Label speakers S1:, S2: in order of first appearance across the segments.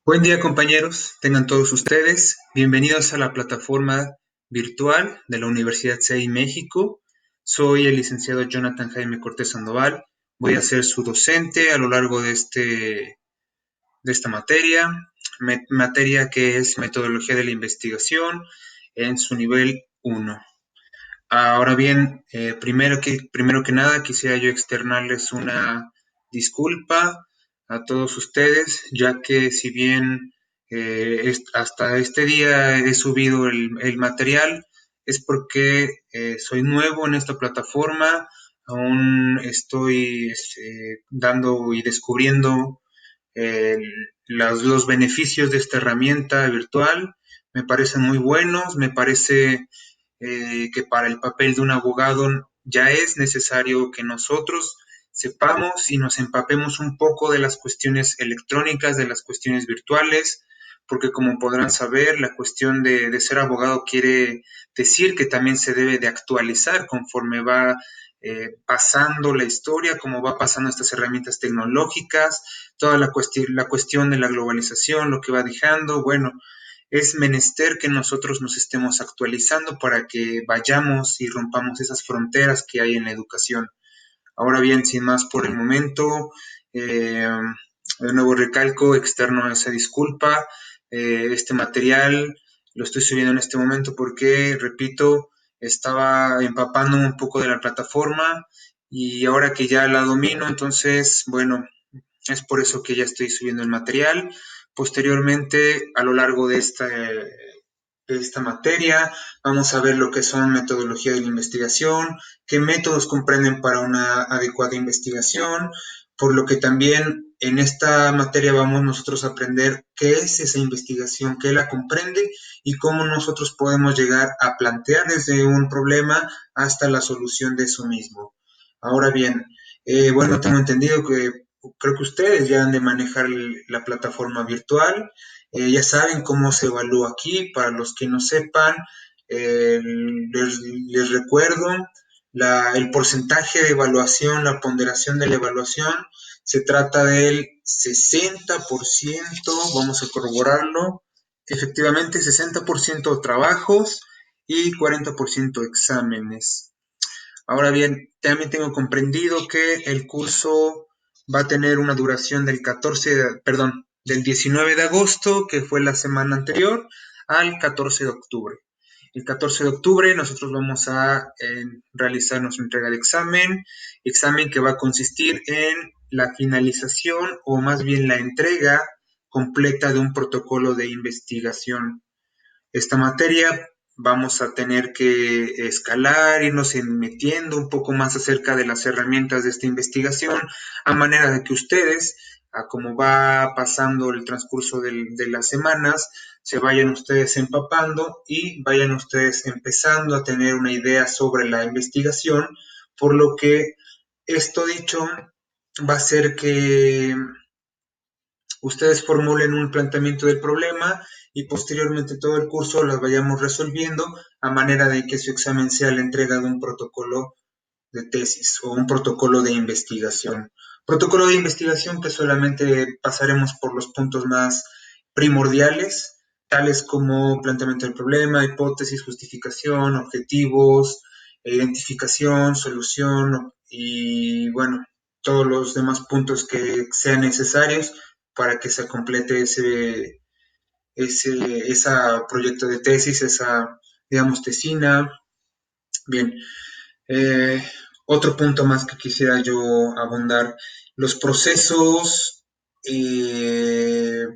S1: Buen día, compañeros. Tengan todos ustedes bienvenidos a la plataforma virtual de la Universidad CEI México. Soy el licenciado Jonathan Jaime Cortés Sandoval. Voy a ser su docente a lo largo de esta materia, materia que es metodología de la investigación en su nivel 1. Ahora bien, primero que nada quisiera yo externarles una disculpa a todos ustedes, ya que si bien hasta este día he subido el material, es porque soy nuevo en esta plataforma, aún estoy dando y descubriendo eh, los beneficios de esta herramienta virtual. Me parecen muy buenos, me parece que para el papel de un abogado ya es necesario que nosotros sepamos y nos empapemos un poco de las cuestiones electrónicas, de las cuestiones virtuales, porque como podrán saber, la cuestión de ser abogado quiere decir que también se debe de actualizar conforme va pasando la historia, como va pasando estas herramientas tecnológicas, toda la cuestión de la globalización, lo que va dejando, bueno, es menester que nosotros nos estemos actualizando para que vayamos y rompamos esas fronteras que hay en la educación. Ahora bien, sin más por el momento, eh, de nuevo recalco, externo a esa disculpa, este material lo estoy subiendo en este momento porque, repito, estaba empapándome un poco de la plataforma y ahora que ya la domino, entonces, bueno, es por eso que ya estoy subiendo el material. Posteriormente, a lo largo de esta materia, vamos a ver lo que son metodología de la investigación, qué métodos comprenden para una adecuada investigación, por lo que también en esta materia vamos nosotros a aprender qué es esa investigación, qué la comprende y cómo nosotros podemos llegar a plantear desde un problema hasta la solución de eso mismo. Ahora bien, bueno, tengo entendido que creo que ustedes ya han de manejar la plataforma virtual, ya saben cómo se evalúa aquí. Para los que no sepan, les recuerdo el porcentaje de evaluación, la ponderación de la evaluación. Se trata del 60%, vamos a corroborarlo, efectivamente 60% trabajos y 40% exámenes. Ahora bien, también tengo comprendido que el curso va a tener una duración del 19 de agosto, que fue la semana anterior, al 14 de octubre. El 14 de octubre nosotros vamos a realizar nuestra entrega de examen que va a consistir en la finalización o más bien la entrega completa de un protocolo de investigación. Esta materia vamos a tener que escalar, irnos metiendo un poco más acerca de las herramientas de esta investigación, a manera de que ustedes, a como va pasando el transcurso de las semanas, se vayan ustedes empapando y vayan ustedes empezando a tener una idea sobre la investigación, por lo que esto dicho va a ser que ustedes formulen un planteamiento del problema y posteriormente todo el curso las vayamos resolviendo a manera de que su examen sea la entrega de un protocolo de tesis o un protocolo de investigación. Protocolo de investigación que solamente pasaremos por los puntos más primordiales, tales como planteamiento del problema, hipótesis, justificación, objetivos, identificación, solución y bueno, todos los demás puntos que sean necesarios para que se complete esa proyecto de tesis, esa, digamos, tesina. Bien, eh, otro punto más que quisiera yo abundar, los procesos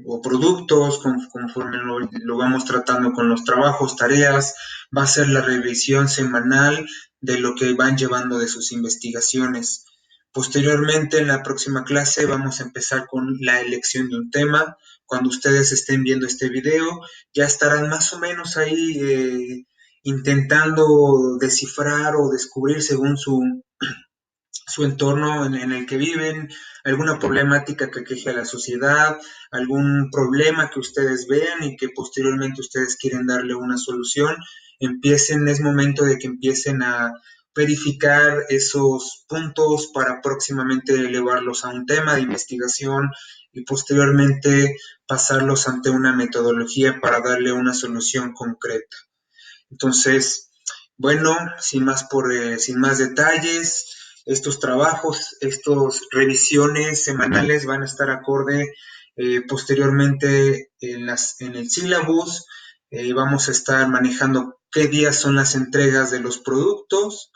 S1: o productos, conforme lo vamos tratando con los trabajos, tareas, va a ser la revisión semanal de lo que van llevando de sus investigaciones. Posteriormente, en la próxima clase, vamos a empezar con la elección de un tema. Cuando ustedes estén viendo este video, ya estarán más o menos ahí intentando descifrar o descubrir según su entorno en el que viven, alguna problemática que aqueje a la sociedad, algún problema que ustedes vean y que posteriormente ustedes quieren darle una solución, es momento de que empiecen a verificar esos puntos para próximamente elevarlos a un tema de investigación y posteriormente pasarlos ante una metodología para darle una solución concreta. Entonces, bueno, sin más detalles, estos trabajos, estas revisiones semanales van a estar acorde posteriormente en el syllabus. Vamos a estar manejando qué días son las entregas de los productos,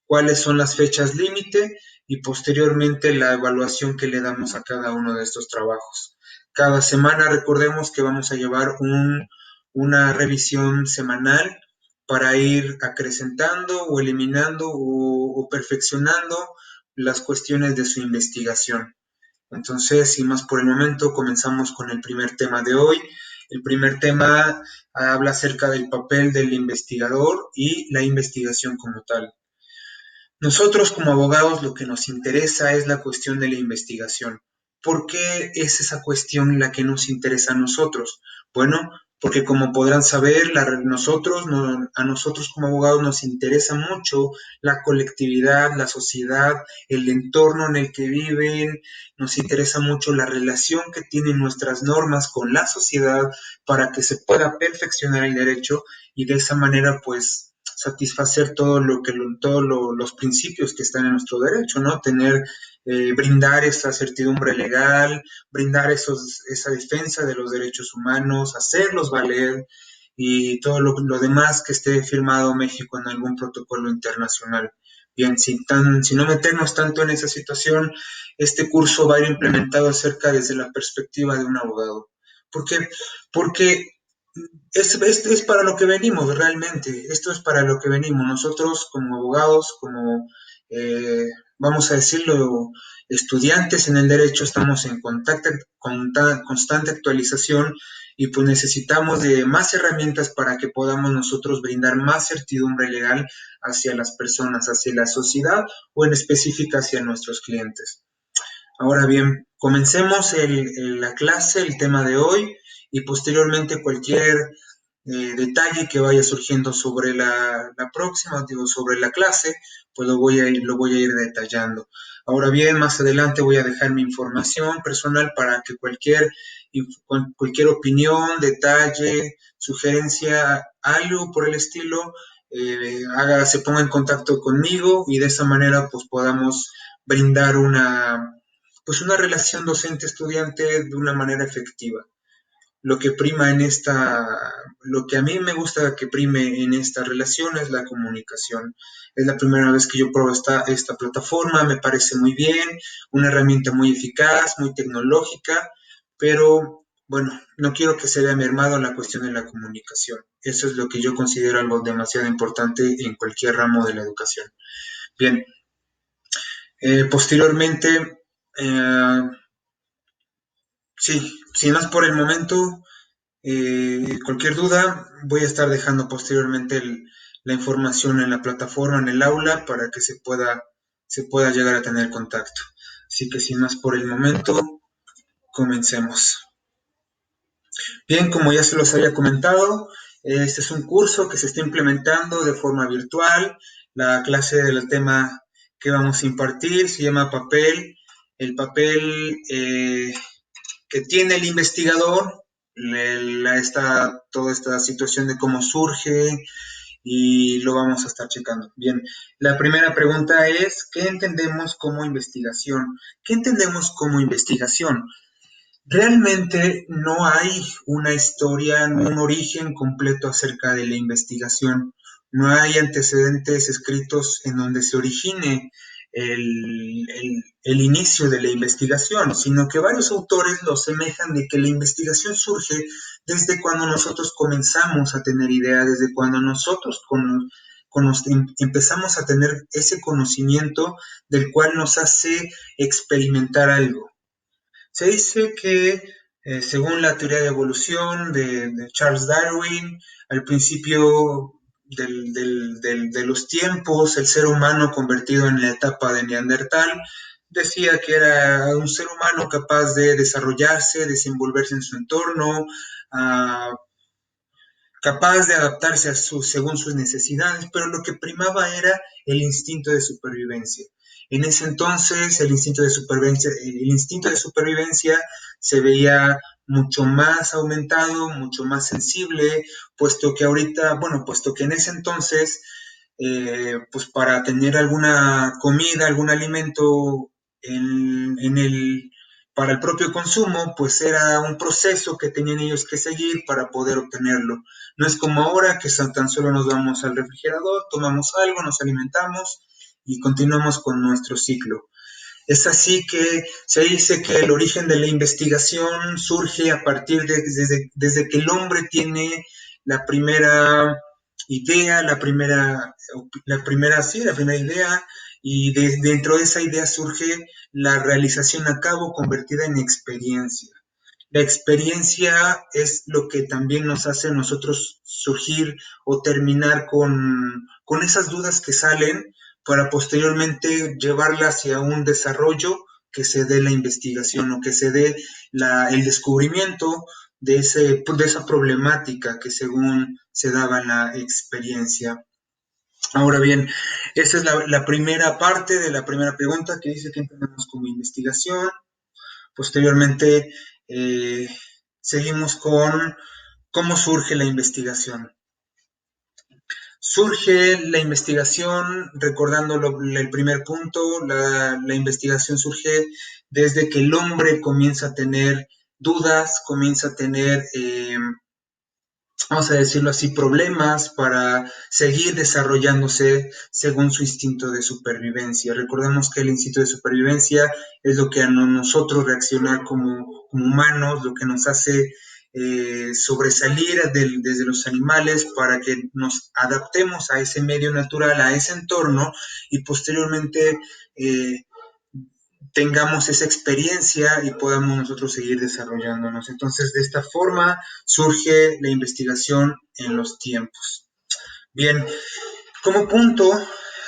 S1: cuáles son las fechas límite y posteriormente la evaluación que le damos a cada uno de estos trabajos. Cada semana recordemos que vamos a llevar una revisión semanal para ir acrecentando o eliminando o perfeccionando las cuestiones de su investigación. Entonces, sin más por el momento, comenzamos con el primer tema de hoy. El primer tema habla acerca del papel del investigador y la investigación como tal. Nosotros como abogados lo que nos interesa es la cuestión de la investigación. ¿Por qué es esa cuestión la que nos interesa a nosotros? Bueno, porque como podrán saber, a nosotros como abogados nos interesa mucho la colectividad, la sociedad, el entorno en el que viven, nos interesa mucho la relación que tienen nuestras normas con la sociedad para que se pueda perfeccionar el derecho y de esa manera pues satisfacer todos los principios que están en nuestro derecho, ¿no? Brindar esa certidumbre legal, brindar esa defensa de los derechos humanos, hacerlos valer y todo lo demás que esté firmado México en algún protocolo internacional. Bien, sin no meternos tanto en esa situación, este curso va a ir implementado desde la perspectiva de un abogado. ¿Por qué? Porque es para lo que venimos realmente, esto es para lo que venimos. Nosotros como abogados, como vamos a decirlo, estudiantes en el derecho, estamos en constante actualización y pues necesitamos de más herramientas para que podamos nosotros brindar más certidumbre legal hacia las personas, hacia la sociedad o en específica hacia nuestros clientes. Ahora bien, comencemos la clase, el tema de hoy, y posteriormente cualquier detalle que vaya surgiendo sobre la próxima, digo, sobre la clase, pues lo voy a ir detallando. Ahora bien, más adelante voy a dejar mi información personal para que cualquier opinión, detalle, sugerencia, algo por el estilo, se ponga en contacto conmigo y de esa manera pues podamos brindar una relación docente-estudiante de una manera efectiva. Lo que prima lo que a mí me gusta que prime en esta relación es la comunicación. Es la primera vez que yo pruebo esta plataforma, me parece muy bien, una herramienta muy eficaz, muy tecnológica, pero bueno, no quiero que se vea mermado la cuestión de la comunicación. Eso es lo que yo considero algo demasiado importante en cualquier ramo de la educación. Bien, posteriormente, eh, sí, sin más por el momento, cualquier duda, voy a estar dejando posteriormente la información en la plataforma, en el aula, para que se pueda llegar a tener contacto. Así que sin más por el momento, comencemos. Bien, como ya se los había comentado, este es un curso que se está implementando de forma virtual. La clase del tema que vamos a impartir se llama papel. El papel que tiene el investigador, toda esta situación de cómo surge y lo vamos a estar checando. Bien, la primera pregunta es, ¿qué entendemos como investigación? ¿Qué entendemos como investigación? Realmente no hay una historia, un origen completo acerca de la investigación. No hay antecedentes escritos en donde se origine el inicio de la investigación, sino que varios autores lo semejan de que la investigación surge desde cuando nosotros comenzamos a tener idea, desde cuando nosotros empezamos a tener ese conocimiento del cual nos hace experimentar algo. Se dice que, según la teoría de evolución de Charles Darwin, al principio de los tiempos, el ser humano convertido en la etapa de Neandertal, decía que era un ser humano capaz de desarrollarse, desenvolverse en su entorno, uh, capaz de adaptarse según sus necesidades, pero lo que primaba era el instinto de supervivencia. En ese entonces el instinto de supervivencia se veía mucho más aumentado, mucho más sensible, puesto que ahorita, bueno, puesto que en ese entonces, pues para tener alguna comida, algún alimento para el propio consumo, pues era un proceso que tenían ellos que seguir para poder obtenerlo. No es como ahora que tan solo nos vamos al refrigerador, tomamos algo, nos alimentamos y continuamos con nuestro ciclo. Es así que se dice que el origen de la investigación surge a partir desde que el hombre tiene la primera idea, la primera idea, y dentro de esa idea surge la realización a cabo convertida en experiencia. La experiencia es lo que también nos hace a nosotros surgir o terminar con esas dudas que salen para posteriormente llevarla hacia un desarrollo que se dé la investigación o que se dé el descubrimiento de esa problemática que según se daba en la experiencia. Ahora bien, esa es la primera parte de la primera pregunta que dice que entendemos como investigación. Posteriormente, eh, seguimos con cómo surge la investigación. Surge la investigación, recordando el primer punto, la investigación surge desde que el hombre comienza a tener dudas, comienza a tener vamos a decirlo así, problemas para seguir desarrollándose según su instinto de supervivencia. Recordemos que el instinto de supervivencia es lo que a nosotros reaccionar como humanos, lo que nos hace sobresalir desde los animales para que nos adaptemos a ese medio natural, a ese entorno y posteriormente tengamos esa experiencia y podamos nosotros seguir desarrollándonos. Entonces, de esta forma surge la investigación en los tiempos. Bien, como punto,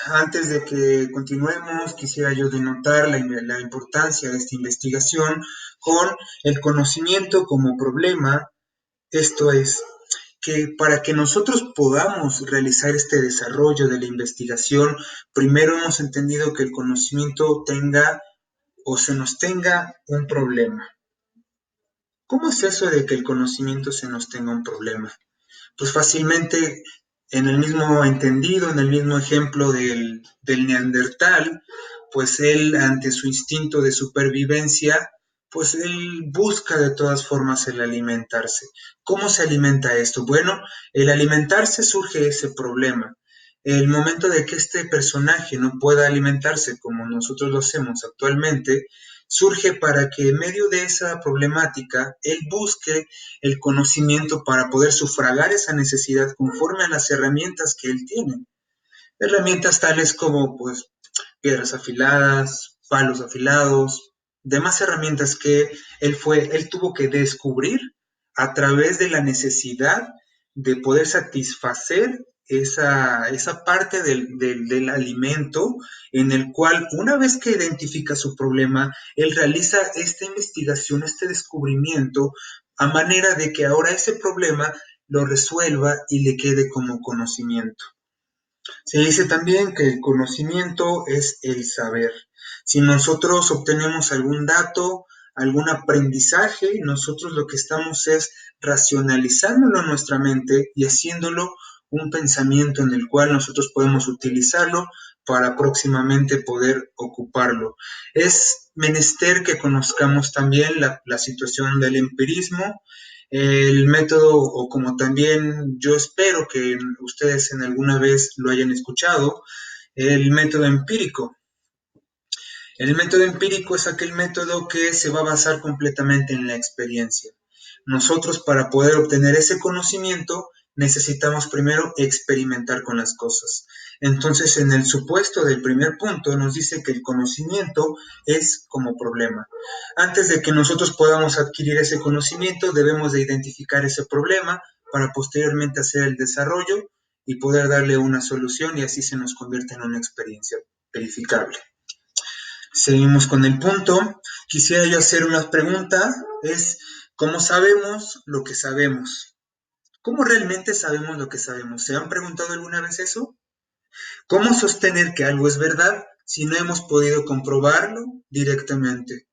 S1: antes de que continuemos, quisiera yo denotar la importancia de esta investigación con el conocimiento como problema, esto es, que para que nosotros podamos realizar este desarrollo de la investigación, primero hemos entendido que el conocimiento tenga o se nos tenga un problema. ¿Cómo es eso de que el conocimiento se nos tenga un problema? Pues fácilmente, en el mismo entendido, en el mismo ejemplo del neandertal, pues él ante su instinto de supervivencia, pues él busca de todas formas el alimentarse. ¿Cómo se alimenta esto? Bueno, el alimentarse surge ese problema. El momento de que este personaje no pueda alimentarse como nosotros lo hacemos actualmente, surge para que en medio de esa problemática él busque el conocimiento para poder sufragar esa necesidad conforme a las herramientas que él tiene. Herramientas tales como pues piedras afiladas, palos afilados, demás herramientas que él tuvo que descubrir a través de la necesidad de poder satisfacer esa parte del alimento en el cual una vez que identifica su problema, él realiza esta investigación, este descubrimiento, a manera de que ahora ese problema lo resuelva y le quede como conocimiento. Se dice también que el conocimiento es el saber. Si nosotros obtenemos algún dato, algún aprendizaje, nosotros lo que estamos es racionalizándolo en nuestra mente y haciéndolo un pensamiento en el cual nosotros podemos utilizarlo para próximamente poder ocuparlo. Es menester que conozcamos también la situación del empirismo, el método, o como también yo espero que ustedes en alguna vez lo hayan escuchado, el método empírico. El método empírico es aquel método que se va a basar completamente en la experiencia. Nosotros para poder obtener ese conocimiento necesitamos primero experimentar con las cosas. Entonces, en el supuesto del primer punto nos dice que el conocimiento es como problema. Antes de que nosotros podamos adquirir ese conocimiento, debemos de identificar ese problema para posteriormente hacer el desarrollo y poder darle una solución y así se nos convierte en una experiencia verificable. Seguimos con el punto. Quisiera yo hacer una pregunta, es ¿cómo sabemos lo que sabemos? ¿Cómo realmente sabemos lo que sabemos? ¿Se han preguntado alguna vez eso? ¿Cómo sostener que algo es verdad si no hemos podido comprobarlo directamente?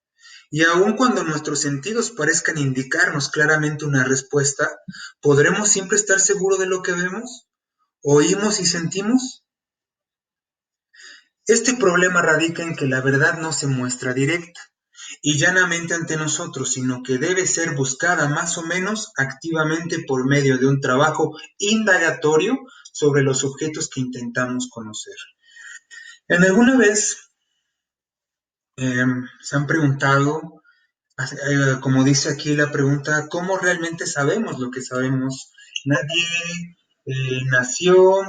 S1: Y aun cuando nuestros sentidos parezcan indicarnos claramente una respuesta, ¿podremos siempre estar seguros de lo que vemos, oímos y sentimos? Este problema radica en que la verdad no se muestra directa y llanamente ante nosotros, sino que debe ser buscada más o menos activamente por medio de un trabajo indagatorio sobre los objetos que intentamos conocer. ¿En alguna vez se han preguntado, como dice aquí la pregunta, cómo realmente sabemos lo que sabemos? Nadie nació,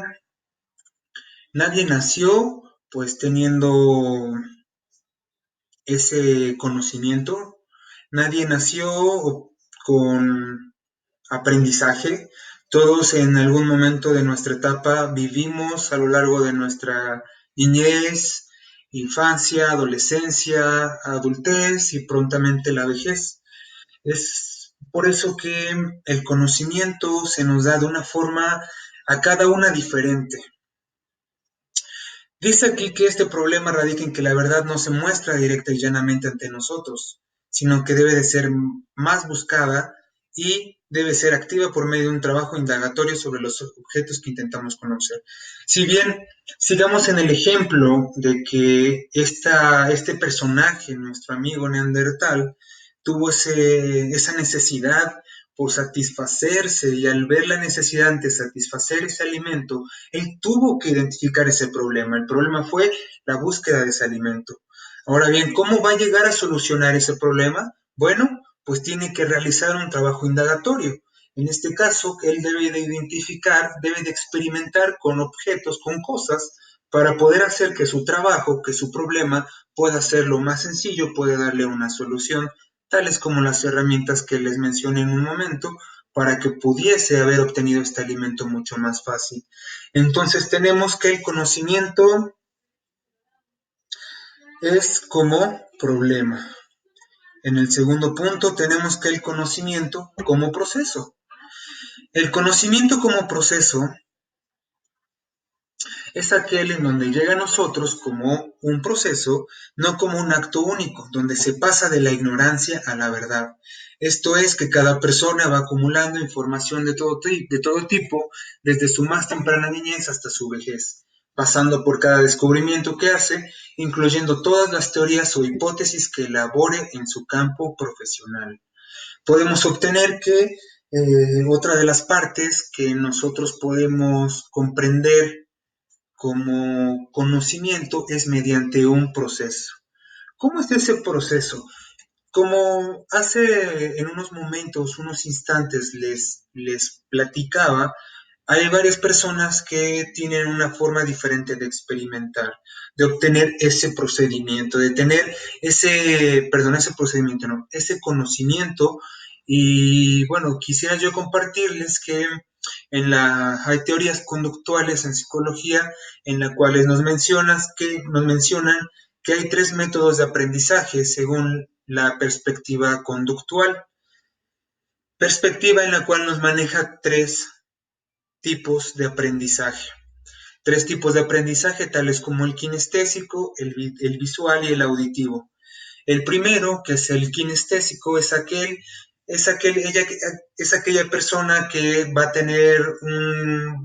S1: nadie nació pues teniendo ese conocimiento, nadie nació con aprendizaje, todos en algún momento de nuestra etapa vivimos a lo largo de nuestra niñez, infancia, adolescencia, adultez y prontamente la vejez. Es por eso que el conocimiento se nos da de una forma a cada una diferente. Dice aquí que este problema radica en que la verdad no se muestra directa y llanamente ante nosotros, sino que debe de ser más buscada y debe ser activa por medio de un trabajo indagatorio sobre los objetos que intentamos conocer. Si bien sigamos en el ejemplo de que este personaje, nuestro amigo Neandertal, tuvo esa necesidad por satisfacerse y al ver la necesidad de satisfacer ese alimento, él tuvo que identificar ese problema. El problema fue la búsqueda de ese alimento. Ahora bien, ¿cómo va a llegar a solucionar ese problema? Bueno, pues tiene que realizar un trabajo indagatorio. En este caso, él debe de identificar, debe de experimentar con objetos, con cosas, para poder hacer que su trabajo, que su problema pueda ser lo más sencillo, pueda darle una solución, tales como las herramientas que les mencioné en un momento, para que pudiese haber obtenido este alimento mucho más fácil. Entonces tenemos que el conocimiento es como problema. En el segundo punto tenemos que el conocimiento como proceso. El conocimiento como proceso es aquel en donde llega a nosotros como un proceso, no como un acto único, donde se pasa de la ignorancia a la verdad. Esto es que cada persona va acumulando información de todo tipo, desde su más temprana niñez hasta su vejez, pasando por cada descubrimiento que hace, incluyendo todas las teorías o hipótesis que elabore en su campo profesional. Podemos obtener que otra de las partes que nosotros podemos comprender como conocimiento es mediante un proceso. ¿Cómo es ese proceso? Como hace en unos momentos, unos instantes les platicaba, hay varias personas que tienen una forma diferente de experimentar, de obtener ese procedimiento, de tener ese procedimiento, no, ese conocimiento. Y bueno, quisiera yo compartirles que hay teorías conductuales en psicología en las cuales nos mencionan que hay tres métodos de aprendizaje según la perspectiva conductual, perspectiva en la cual nos maneja tres tipos de aprendizaje. Tres tipos de aprendizaje, tales como el kinestésico, el visual y el auditivo. El primero, que es el kinestésico, es aquella persona que va a tener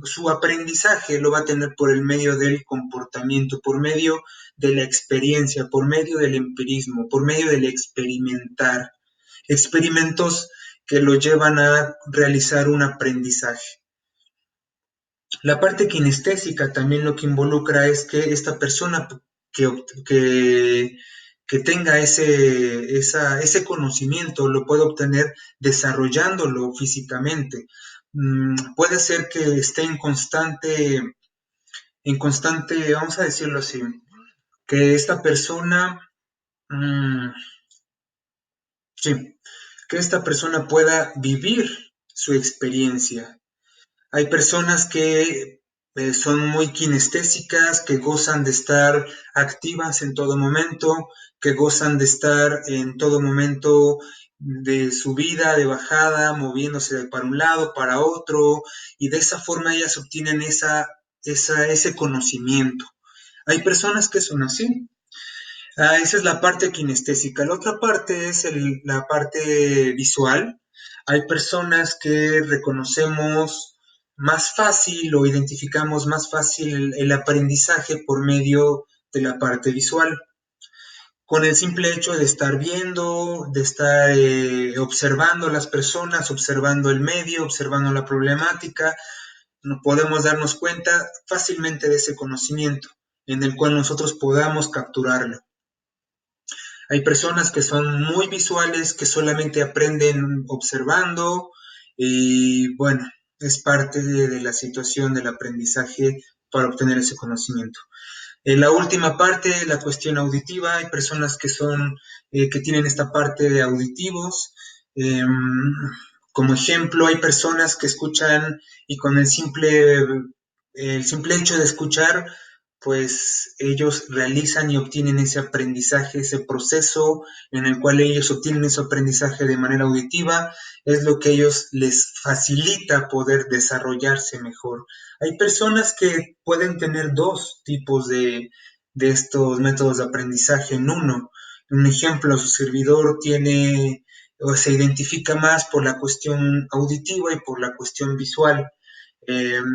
S1: su aprendizaje, lo va a tener por el medio del comportamiento, por medio de la experiencia, por medio del empirismo, por medio del experimentar. Experimentos que lo llevan a realizar un aprendizaje. La parte kinestésica también lo que involucra es que esta persona que, que, que tenga ese conocimiento lo puede obtener desarrollándolo físicamente. Puede ser que esté vamos a decirlo así, que esta persona, mmm, sí, que esta persona pueda vivir su experiencia. Hay personas que son muy kinestésicas, que gozan de estar activas en todo momento, que gozan de estar en todo momento de su vida, de bajada, moviéndose para un lado, para otro, y de esa forma ellas obtienen ese conocimiento. Hay personas que son así. Esa es la parte kinestésica. La otra parte es la parte visual. Hay personas que reconocemos más fácil o identificamos más fácil el aprendizaje por medio de la parte visual. Con el simple hecho de estar viendo, de estar observando a las personas, observando el medio, observando la problemática, no podemos darnos cuenta fácilmente de ese conocimiento en el cual nosotros podamos capturarlo. Hay personas que son muy visuales, que solamente aprenden observando y bueno, es parte de la situación del aprendizaje para obtener ese conocimiento. En la última parte, la cuestión auditiva, hay personas que son, que tienen esta parte de auditivos. Eh, Como ejemplo, hay personas que escuchan y con el simple hecho de escuchar, pues ellos realizan y obtienen ese aprendizaje, ese proceso en el cual ellos obtienen ese aprendizaje de manera auditiva, es lo que ellos les facilita poder desarrollarse mejor. Hay personas que pueden tener dos tipos de estos métodos de aprendizaje en uno. Un ejemplo, su servidor tiene o se identifica más por la cuestión auditiva y por la cuestión visual.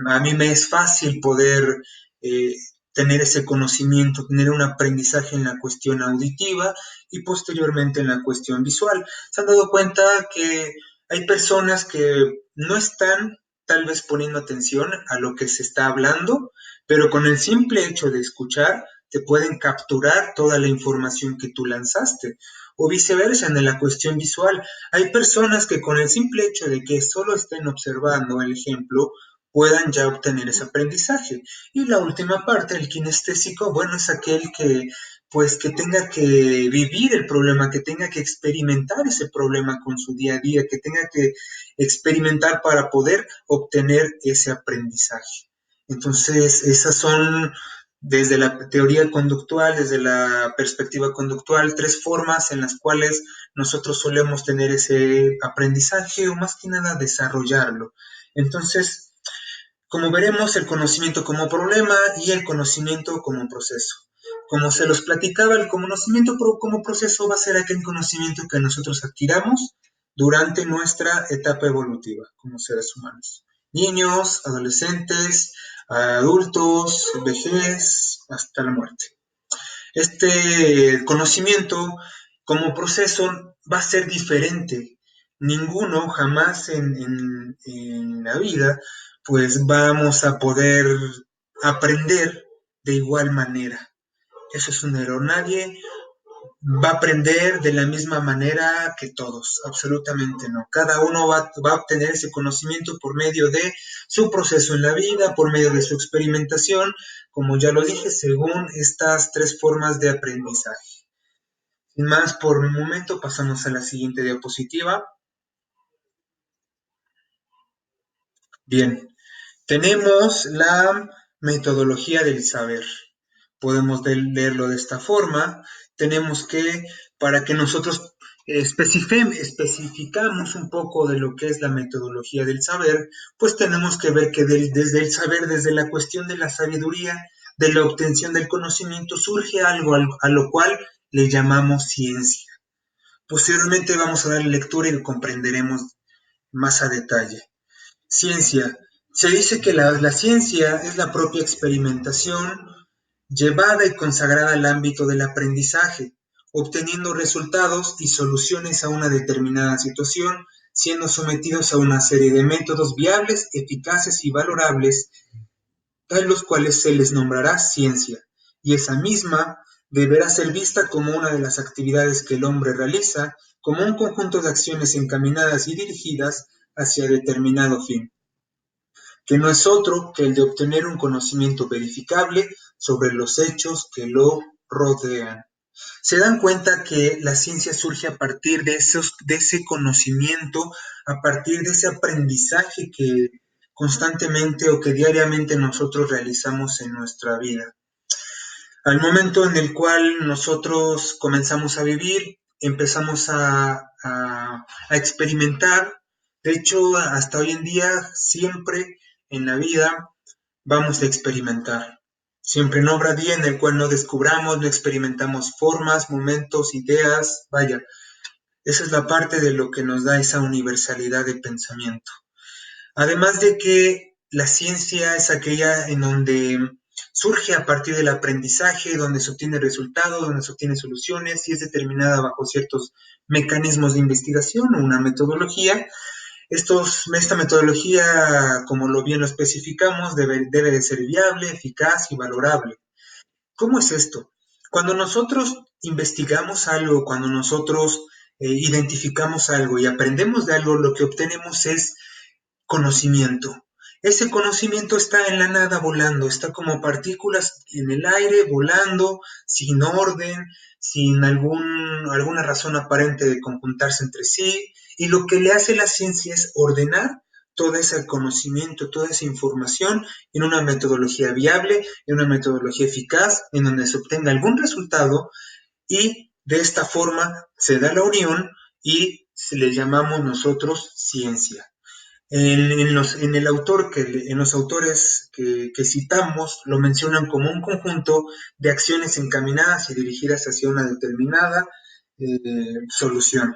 S1: A mí me es fácil poder eh, tener ese conocimiento, tener un aprendizaje en la cuestión auditiva y posteriormente en la cuestión visual. ¿Se han dado cuenta que hay personas que no están tal vez poniendo atención a lo que se está hablando, pero con el simple hecho de escuchar te pueden capturar toda la información que tú lanzaste? O viceversa, en la cuestión visual, hay personas que con el simple hecho de que solo estén observando el ejemplo, puedan ya obtener ese aprendizaje. Y la última parte, el kinestésico, bueno, es aquel que pues que tenga que vivir el problema, que tenga que experimentar ese problema con su día a día, que tenga que experimentar para poder obtener ese aprendizaje. Entonces, esas son desde la teoría conductual, desde la perspectiva conductual, tres formas en las cuales nosotros solemos tener ese aprendizaje o más que nada desarrollarlo. Entonces, como veremos, el conocimiento como problema y el conocimiento como proceso. Como se los platicaba, el conocimiento como proceso va a ser aquel conocimiento que nosotros adquiramos durante nuestra etapa evolutiva como seres humanos. Niños, adolescentes, adultos, vejez, hasta la muerte. Este conocimiento como proceso va a ser diferente. Ninguno jamás en la vida pues vamos a poder aprender de igual manera. Eso es un error. Nadie va a aprender de la misma manera que todos, absolutamente no. Cada uno va a obtener ese conocimiento por medio de su proceso en la vida, por medio de su experimentación, como ya lo dije, según estas tres formas de aprendizaje. Sin más, por un momento pasamos a la siguiente diapositiva. Bien, tenemos la metodología del saber. Podemos leerlo de esta forma. Tenemos que, para que nosotros especificamos un poco de lo que es la metodología del saber, pues tenemos que ver que desde el saber, desde la cuestión de la sabiduría, de la obtención del conocimiento, surge algo a lo cual le llamamos ciencia. Posteriormente vamos a dar lectura y lo comprenderemos más a detalle. Ciencia. Se dice que la ciencia es la propia experimentación llevada y consagrada al ámbito del aprendizaje, obteniendo resultados y soluciones a una determinada situación, siendo sometidos a una serie de métodos viables, eficaces y valorables, a los cuales se les nombrará ciencia, y esa misma deberá ser vista como una de las actividades que el hombre realiza, como un conjunto de acciones encaminadas y dirigidas hacia determinado fin, que no es otro que el de obtener un conocimiento verificable sobre los hechos que lo rodean. Se dan cuenta que la ciencia surge a partir de ese conocimiento, a partir de ese aprendizaje que constantemente o que diariamente nosotros realizamos en nuestra vida. Al momento en el cual nosotros comenzamos a vivir, empezamos a experimentar. De hecho, hasta hoy en día, siempre en la vida vamos a experimentar. Siempre no habrá día en el cual no descubramos, no experimentamos formas, momentos, ideas, vaya, esa es la parte de lo que nos da esa universalidad de pensamiento. Además de que la ciencia es aquella en donde surge a partir del aprendizaje, donde se obtiene resultados, donde se obtienen soluciones y es determinada bajo ciertos mecanismos de investigación o una metodología. Esta metodología, como lo bien lo especificamos, debe de ser viable, eficaz y valorable. ¿Cómo es esto? Cuando nosotros investigamos algo, cuando nosotros identificamos algo y aprendemos de algo, lo que obtenemos es conocimiento. Ese conocimiento está en la nada volando, está como partículas en el aire volando, sin orden, sin alguna razón aparente de conjuntarse entre sí. Y lo que le hace la ciencia es ordenar todo ese conocimiento, toda esa información en una metodología viable, en una metodología eficaz, en donde se obtenga algún resultado y de esta forma se da la unión y se le llamamos nosotros ciencia. En el autor en los autores que citamos lo mencionan como un conjunto de acciones encaminadas y dirigidas hacia una determinada solución.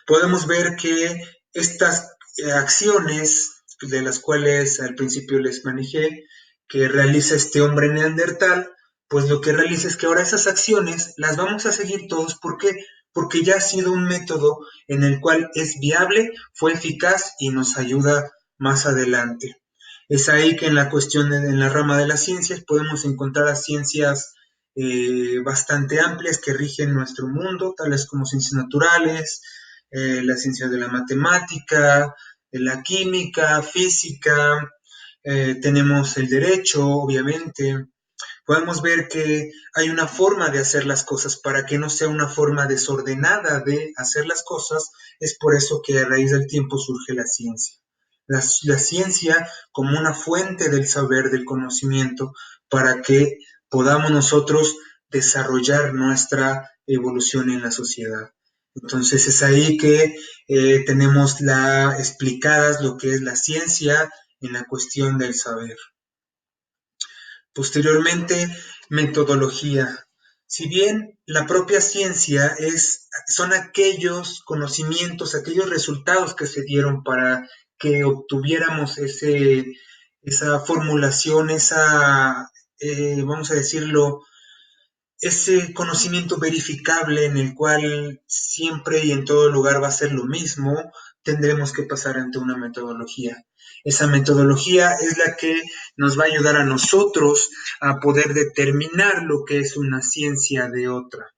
S1: Podemos ver que estas acciones de las cuales al principio les manejé, que realiza este hombre neandertal, pues lo que realiza es que ahora esas acciones las vamos a seguir todos. ¿Por qué? Porque ya ha sido un método en el cual es viable, fue eficaz y nos ayuda más adelante. Es ahí que en la cuestión, en la rama de las ciencias, podemos encontrar a ciencias bastante amplias que rigen nuestro mundo, tales como ciencias naturales, la ciencia de la matemática, de la química, física, tenemos el derecho, obviamente. Podemos ver que hay una forma de hacer las cosas para que no sea una forma desordenada de hacer las cosas. Es por eso que a raíz del tiempo surge la ciencia. La ciencia como una fuente del saber, del conocimiento, para que podamos nosotros desarrollar nuestra evolución en la sociedad. Entonces es ahí que tenemos explicadas lo que es la ciencia en la cuestión del saber. Posteriormente, metodología. Si bien la propia ciencia son aquellos conocimientos, aquellos resultados que se dieron para que obtuviéramos esa formulación, vamos a decirlo, ese conocimiento verificable en el cual siempre y en todo lugar va a ser lo mismo, tendremos que pasar ante una metodología. Esa metodología es la que nos va a ayudar a nosotros a poder determinar lo que es una ciencia de otra.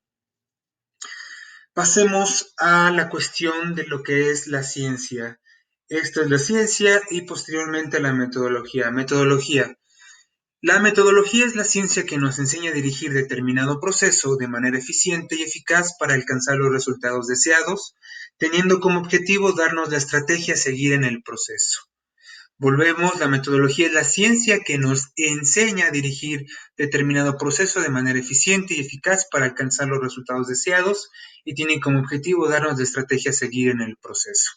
S1: Pasemos a la cuestión de lo que es la ciencia. Esto es la ciencia y posteriormente la metodología. La metodología es la ciencia que nos enseña a dirigir determinado proceso de manera eficiente y eficaz para alcanzar los resultados deseados, teniendo como objetivo darnos la estrategia a seguir en el proceso. Volvemos, la metodología es la ciencia que nos enseña a dirigir determinado proceso de manera eficiente y eficaz para alcanzar los resultados deseados y tiene como objetivo darnos la estrategia a seguir en el proceso.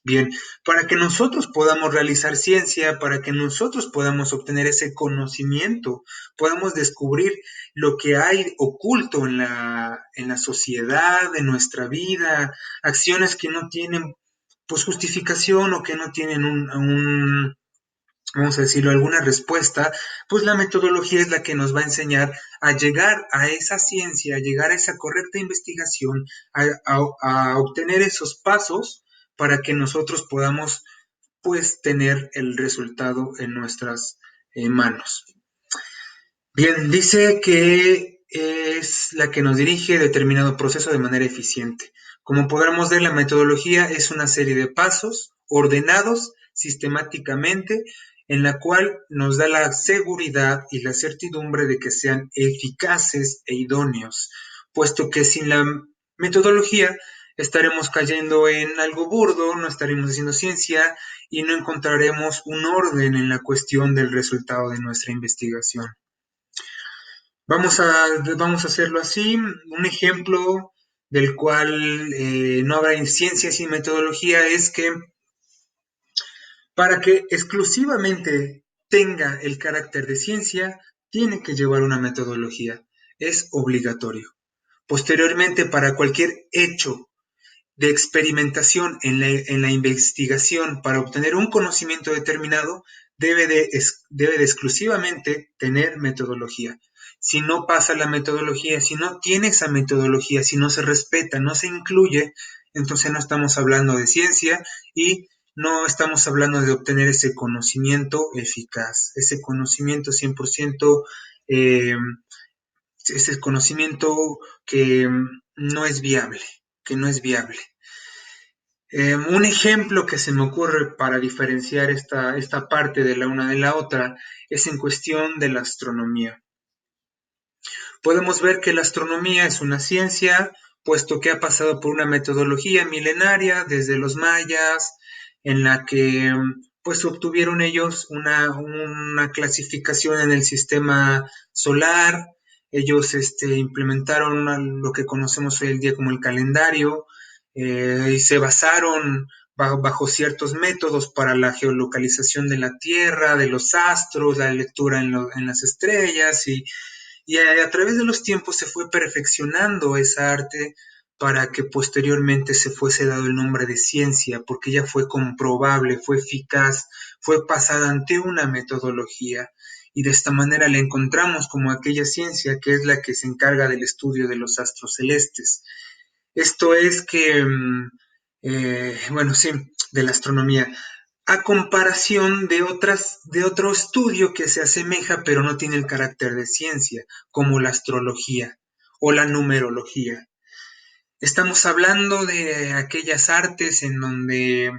S1: Bien, para que nosotros podamos realizar ciencia, para que nosotros podamos obtener ese conocimiento, podamos descubrir lo que hay oculto en la sociedad, en nuestra vida, acciones que no tienen pues justificación o que no tienen vamos a decirlo, alguna respuesta, pues la metodología es la que nos va a enseñar a llegar a esa ciencia, a llegar a esa correcta investigación, a obtener esos pasos para que nosotros podamos pues tener el resultado en nuestras manos. Bien, dice que es la que nos dirige a determinado proceso de manera eficiente. Como podremos ver, la metodología es una serie de pasos ordenados sistemáticamente en la cual nos da la seguridad y la certidumbre de que sean eficaces e idóneos, puesto que sin la metodología estaremos cayendo en algo burdo, no estaremos haciendo ciencia y no encontraremos un orden en la cuestión del resultado de nuestra investigación. Vamos a hacerlo así. Un ejemplo del cual no habrá ciencia sin metodología es que para que exclusivamente tenga el carácter de ciencia, tiene que llevar una metodología, es obligatorio. Posteriormente, para cualquier hecho de experimentación en la investigación para obtener un conocimiento determinado, debe de exclusivamente tener metodología. Si no pasa la metodología, si no tiene esa metodología, si no se respeta, no se incluye, entonces no estamos hablando de ciencia y no estamos hablando de obtener ese conocimiento eficaz, ese conocimiento 100%, eh, ese conocimiento que no es viable, que no es viable. Un ejemplo que se me ocurre para diferenciar esta parte de la una de la otra es en cuestión de la astronomía. Podemos ver que la astronomía es una ciencia, puesto que ha pasado por una metodología milenaria desde los mayas, en la que pues obtuvieron ellos una clasificación en el sistema solar. Ellos implementaron lo que conocemos hoy en día como el calendario, y se basaron bajo ciertos métodos para la geolocalización de la Tierra, de los astros, la lectura en las estrellas, y a través de los tiempos se fue perfeccionando esa arte para que posteriormente se fuese dado el nombre de ciencia, porque ya fue comprobable, fue eficaz, fue pasada ante una metodología. Y de esta manera la encontramos como aquella ciencia que es la que se encarga del estudio de los astros celestes. Esto es que, bueno, sí, de la astronomía, a comparación de otro estudio que se asemeja pero no tiene el carácter de ciencia, como la astrología o la numerología. Estamos hablando de aquellas artes en donde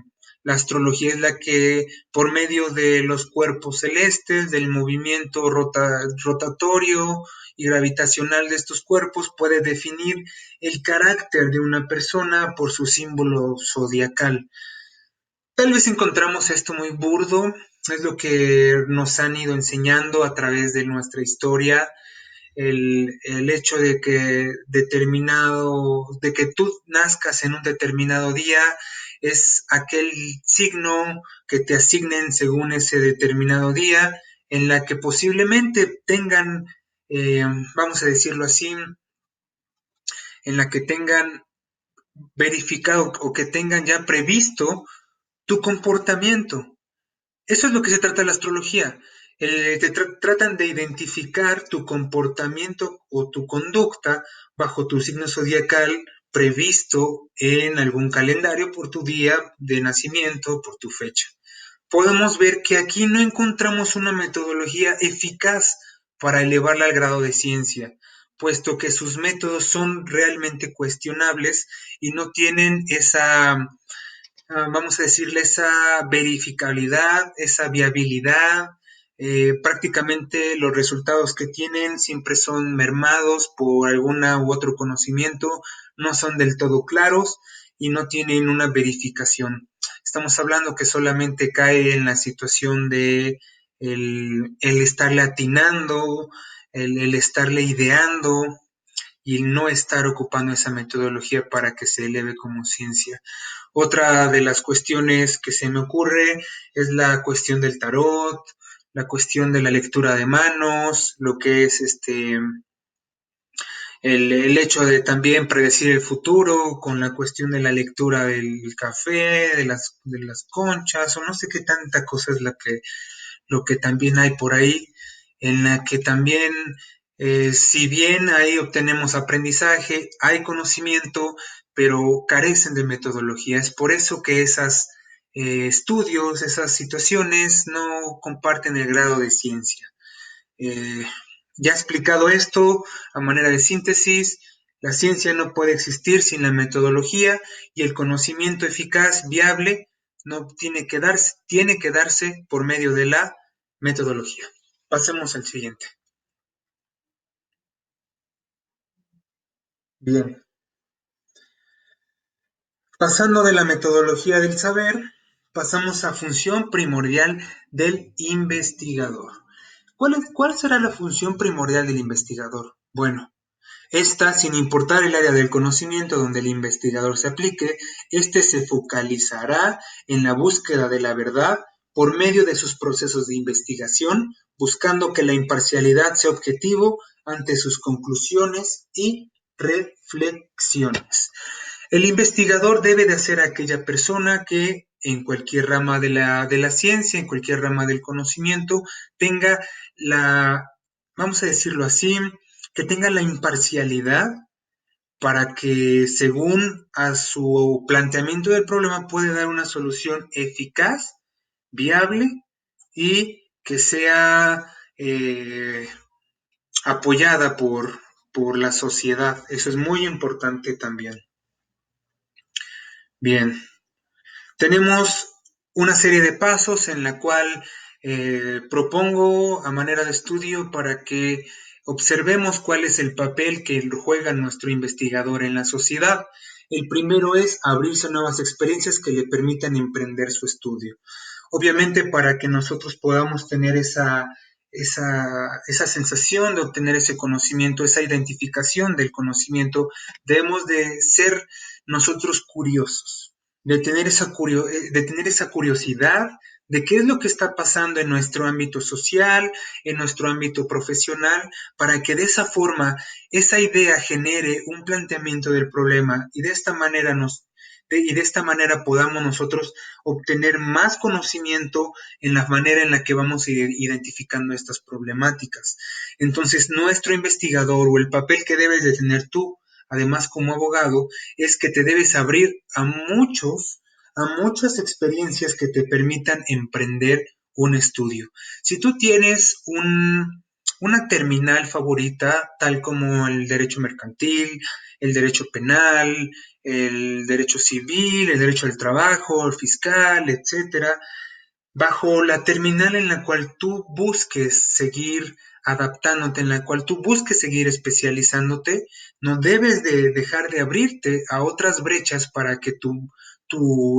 S1: la astrología es la que, por medio de los cuerpos celestes, del movimiento rotatorio y gravitacional de estos cuerpos, puede definir el carácter de una persona por su símbolo zodiacal. Tal vez encontramos esto muy burdo, es lo que nos han ido enseñando a través de nuestra historia, el hecho de que tú nazcas en un determinado día es aquel signo que te asignen según ese determinado día, en la que posiblemente tengan, eh, vamos a decirlo así, en la que tengan verificado o que tengan ya previsto tu comportamiento. Eso es lo que se trata de la astrología. Tratan de identificar tu comportamiento o tu conducta bajo tu signo zodiacal previsto en algún calendario por tu día de nacimiento, por tu fecha. Podemos ver que aquí no encontramos una metodología eficaz para elevarla al grado de ciencia, puesto que sus métodos son realmente cuestionables y no tienen esa, vamos a decirle, esa verificabilidad, esa viabilidad. Prácticamente los resultados que tienen siempre son mermados por alguna u otro conocimiento, no son del todo claros y no tienen una verificación. Estamos hablando que solamente cae en la situación de el estarle atinando, el estarle ideando y no estar ocupando esa metodología para que se eleve como ciencia. Otra de las cuestiones que se me ocurre es la cuestión del tarot, la cuestión de la lectura de manos, lo que es el hecho de también predecir el futuro con la cuestión de la lectura del café, de las conchas, o no sé qué tanta cosa es lo que también hay por ahí, en la que también, si bien ahí obtenemos aprendizaje, hay conocimiento, pero carecen de metodología. Es por eso que esos estudios, esas situaciones no comparten el grado de ciencia. Eh, ya explicado esto, a manera de síntesis, la ciencia no puede existir sin la metodología y el conocimiento eficaz, viable, no tiene que darse por medio de la metodología. Pasemos al siguiente. Bien, pasando de la metodología del saber, pasamos a función primordial del investigador. ¿Cuál será la función primordial del investigador? Bueno, esta, sin importar el área del conocimiento donde el investigador se aplique, este se focalizará en la búsqueda de la verdad por medio de sus procesos de investigación, buscando que la imparcialidad sea objetivo ante sus conclusiones y reflexiones. El investigador debe de ser aquella persona que en cualquier rama de la ciencia, en cualquier rama del conocimiento, tenga vamos a decirlo así, que tenga la imparcialidad para que según a su planteamiento del problema puede dar una solución eficaz, viable y que sea apoyada por la sociedad. Eso es muy importante también. Bien, tenemos una serie de pasos en la cual propongo a manera de estudio para que observemos cuál es el papel que juega nuestro investigador en la sociedad. El primero es abrirse a nuevas experiencias que le permitan emprender su estudio. Obviamente para que nosotros podamos tener esa sensación de obtener ese conocimiento, esa identificación del conocimiento, debemos de ser nosotros curiosos, de tener esa curiosidad de qué es lo que está pasando en nuestro ámbito social, en nuestro ámbito profesional, para que de esa forma esa idea genere un planteamiento del problema y de esta manera podamos nosotros obtener más conocimiento en la manera en la que vamos identificando estas problemáticas. Entonces, nuestro investigador o el papel que debes de tener tú, además como abogado, es que te debes abrir a muchas experiencias que te permitan emprender un estudio. Si tú tienes una terminal favorita, tal como el derecho mercantil, el derecho penal, el derecho civil, el derecho del trabajo, el fiscal, etcétera, bajo la terminal en la cual tú busques seguir adaptándote, en la cual tú busques seguir especializándote, no debes de dejar de abrirte a otras brechas para que tu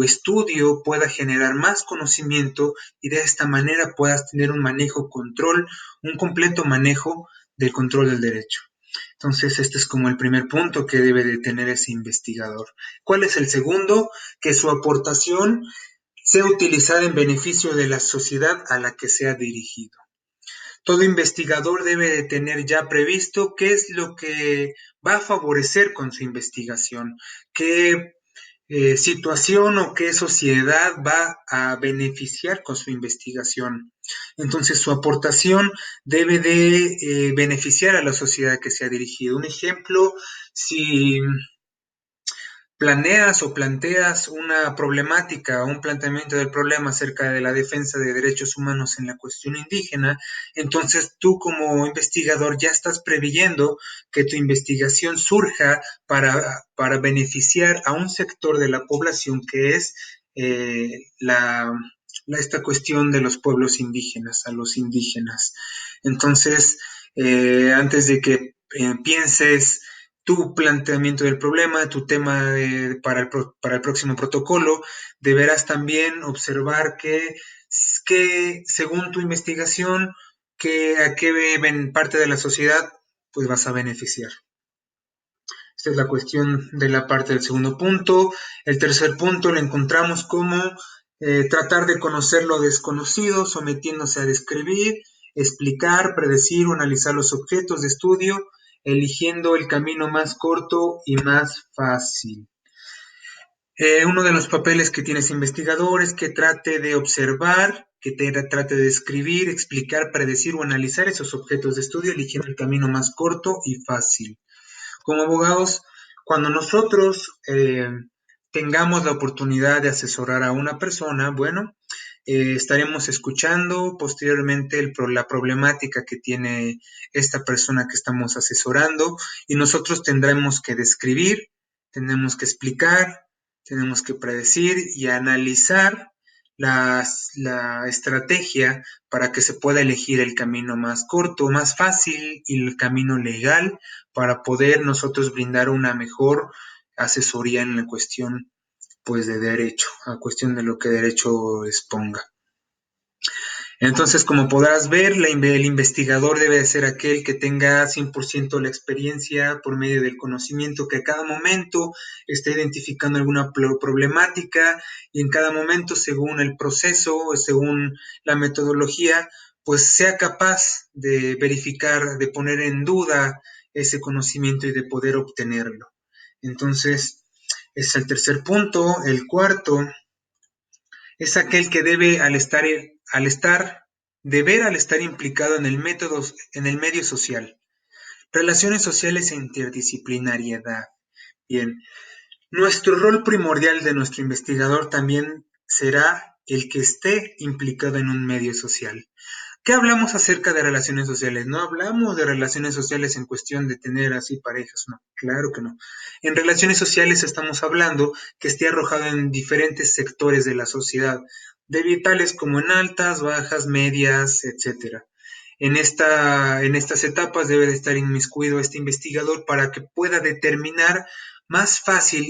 S1: estudio pueda generar más conocimiento y de esta manera puedas tener un completo manejo del control del derecho. Entonces, este es como el primer punto que debe de tener ese investigador. ¿Cuál es el segundo? Que su aportación sea utilizada en beneficio de la sociedad a la que sea dirigido. Todo investigador debe de tener ya previsto qué es lo que va a favorecer con su investigación, qué situación o qué sociedad va a beneficiar con su investigación. Entonces su aportación debe de beneficiar a la sociedad que sea dirigido. Un ejemplo, si planeas o planteas una problemática o un planteamiento del problema acerca de la defensa de derechos humanos en la cuestión indígena, entonces tú como investigador ya estás preveyendo que tu investigación surja para beneficiar a un sector de la población que es esta cuestión de los pueblos indígenas, a los indígenas. Entonces, antes de que pienses tu planteamiento del problema, tu tema para el próximo protocolo, deberás también observar que según tu investigación, a qué parte de la sociedad pues vas a beneficiar. Esta es la cuestión de la parte del segundo punto. El tercer punto lo encontramos como tratar de conocer lo desconocido, sometiéndose a describir, explicar, predecir o analizar los objetos de estudio, eligiendo el camino más corto y más fácil. Uno de los papeles que tiene ese investigador es que trate de observar, trate de describir, explicar, predecir o analizar esos objetos de estudio, eligiendo el camino más corto y fácil. Como abogados, cuando nosotros tengamos la oportunidad de asesorar a una persona, bueno, estaremos escuchando posteriormente la problemática que tiene esta persona que estamos asesorando y nosotros tendremos que describir, tenemos que explicar, tenemos que predecir y analizar la estrategia para que se pueda elegir el camino más corto, más fácil y el camino legal para poder nosotros brindar una mejor asesoría en la cuestión pues de derecho, a cuestión de lo que derecho exponga. Entonces, como podrás ver, el investigador debe de ser aquel que tenga 100% la experiencia por medio del conocimiento, que a cada momento esté identificando alguna problemática y en cada momento, según el proceso, según la metodología, pues sea capaz de verificar, de poner en duda ese conocimiento y de poder obtenerlo. Entonces, es el tercer punto. El cuarto es aquel que debe, al estar implicado en el método, en el medio social. Relaciones sociales e interdisciplinariedad. Bien, nuestro rol primordial de nuestro investigador también será el que esté implicado en un medio social. ¿Qué hablamos acerca de relaciones sociales? No hablamos de relaciones sociales en cuestión de tener así parejas, no, claro que no. En relaciones sociales estamos hablando que esté arrojado en diferentes sectores de la sociedad, de vitales como en altas, bajas, medias, etcétera. En estas etapas debe de estar inmiscuido este investigador para que pueda determinar más fácil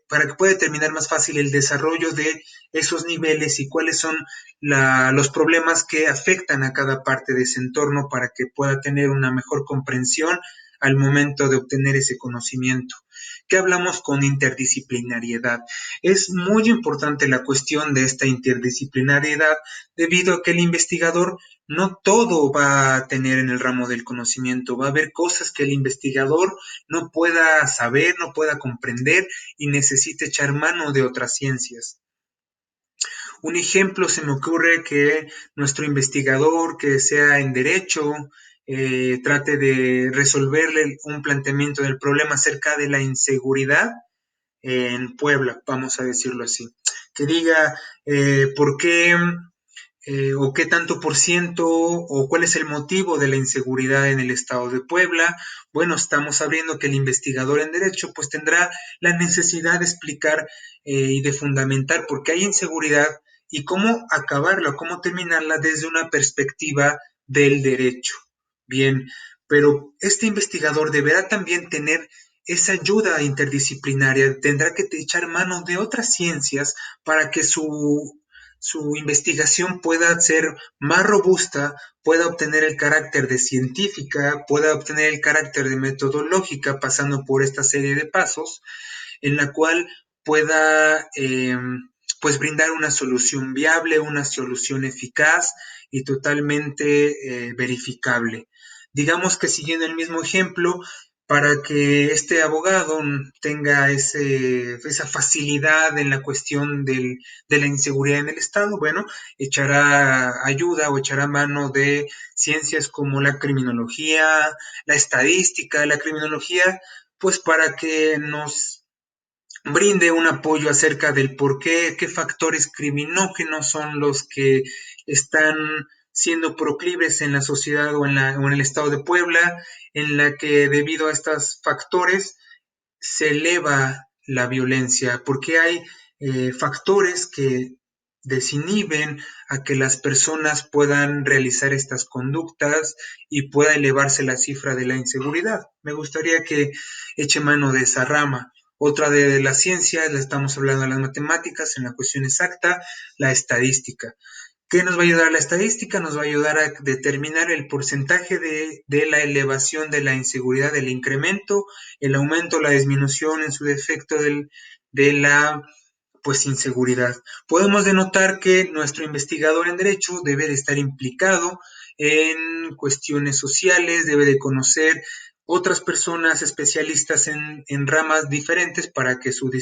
S1: para que pueda determinar más fácil el desarrollo de esos niveles y cuáles son los problemas que afectan a cada parte de ese entorno para que pueda tener una mejor comprensión al momento de obtener ese conocimiento. ¿Qué hablamos con interdisciplinariedad? Es muy importante la cuestión de esta interdisciplinariedad debido a que el investigador no todo va a tener en el ramo del conocimiento, va a haber cosas que el investigador no pueda saber, no pueda comprender y necesite echar mano de otras ciencias. Un ejemplo se me ocurre que nuestro investigador que sea en derecho trate de resolverle un planteamiento del problema acerca de la inseguridad en Puebla, vamos a decirlo así. Que diga por qué o qué tanto por ciento o cuál es el motivo de la inseguridad en el estado de Puebla. Bueno, estamos sabiendo que el investigador en derecho pues tendrá la necesidad de explicar y de fundamentar por qué hay inseguridad y cómo acabarla, cómo terminarla desde una perspectiva del derecho. Bien, pero este investigador deberá también tener esa ayuda interdisciplinaria, tendrá que echar mano de otras ciencias para que su investigación pueda ser más robusta, pueda obtener el carácter de científica, pueda obtener el carácter de metodológica, pasando por esta serie de pasos, en la cual pueda pues brindar una solución viable, una solución eficaz y totalmente verificable. Digamos que siguiendo el mismo ejemplo, para que este abogado tenga esa facilidad en la cuestión de la inseguridad en el Estado, bueno, echará ayuda o echará mano de ciencias como la criminología, la estadística, la criminología, pues para que nos brinde un apoyo acerca del por qué factores criminógenos son los que están siendo proclives en la sociedad o en el estado de Puebla, en la que debido a estos factores se eleva la violencia, porque hay factores que desinhiben a que las personas puedan realizar estas conductas y pueda elevarse la cifra de la inseguridad. Me gustaría que eche mano de esa rama. Otra de las ciencias, le estamos hablando de las matemáticas, en la cuestión exacta, la estadística. ¿Qué nos va a ayudar la estadística? Nos va a ayudar a determinar el porcentaje de la elevación de la inseguridad, el incremento, el aumento, la disminución en su defecto de la pues inseguridad. Podemos denotar que nuestro investigador en derecho debe de estar implicado en cuestiones sociales, debe de conocer otras personas especialistas en ramas diferentes para que su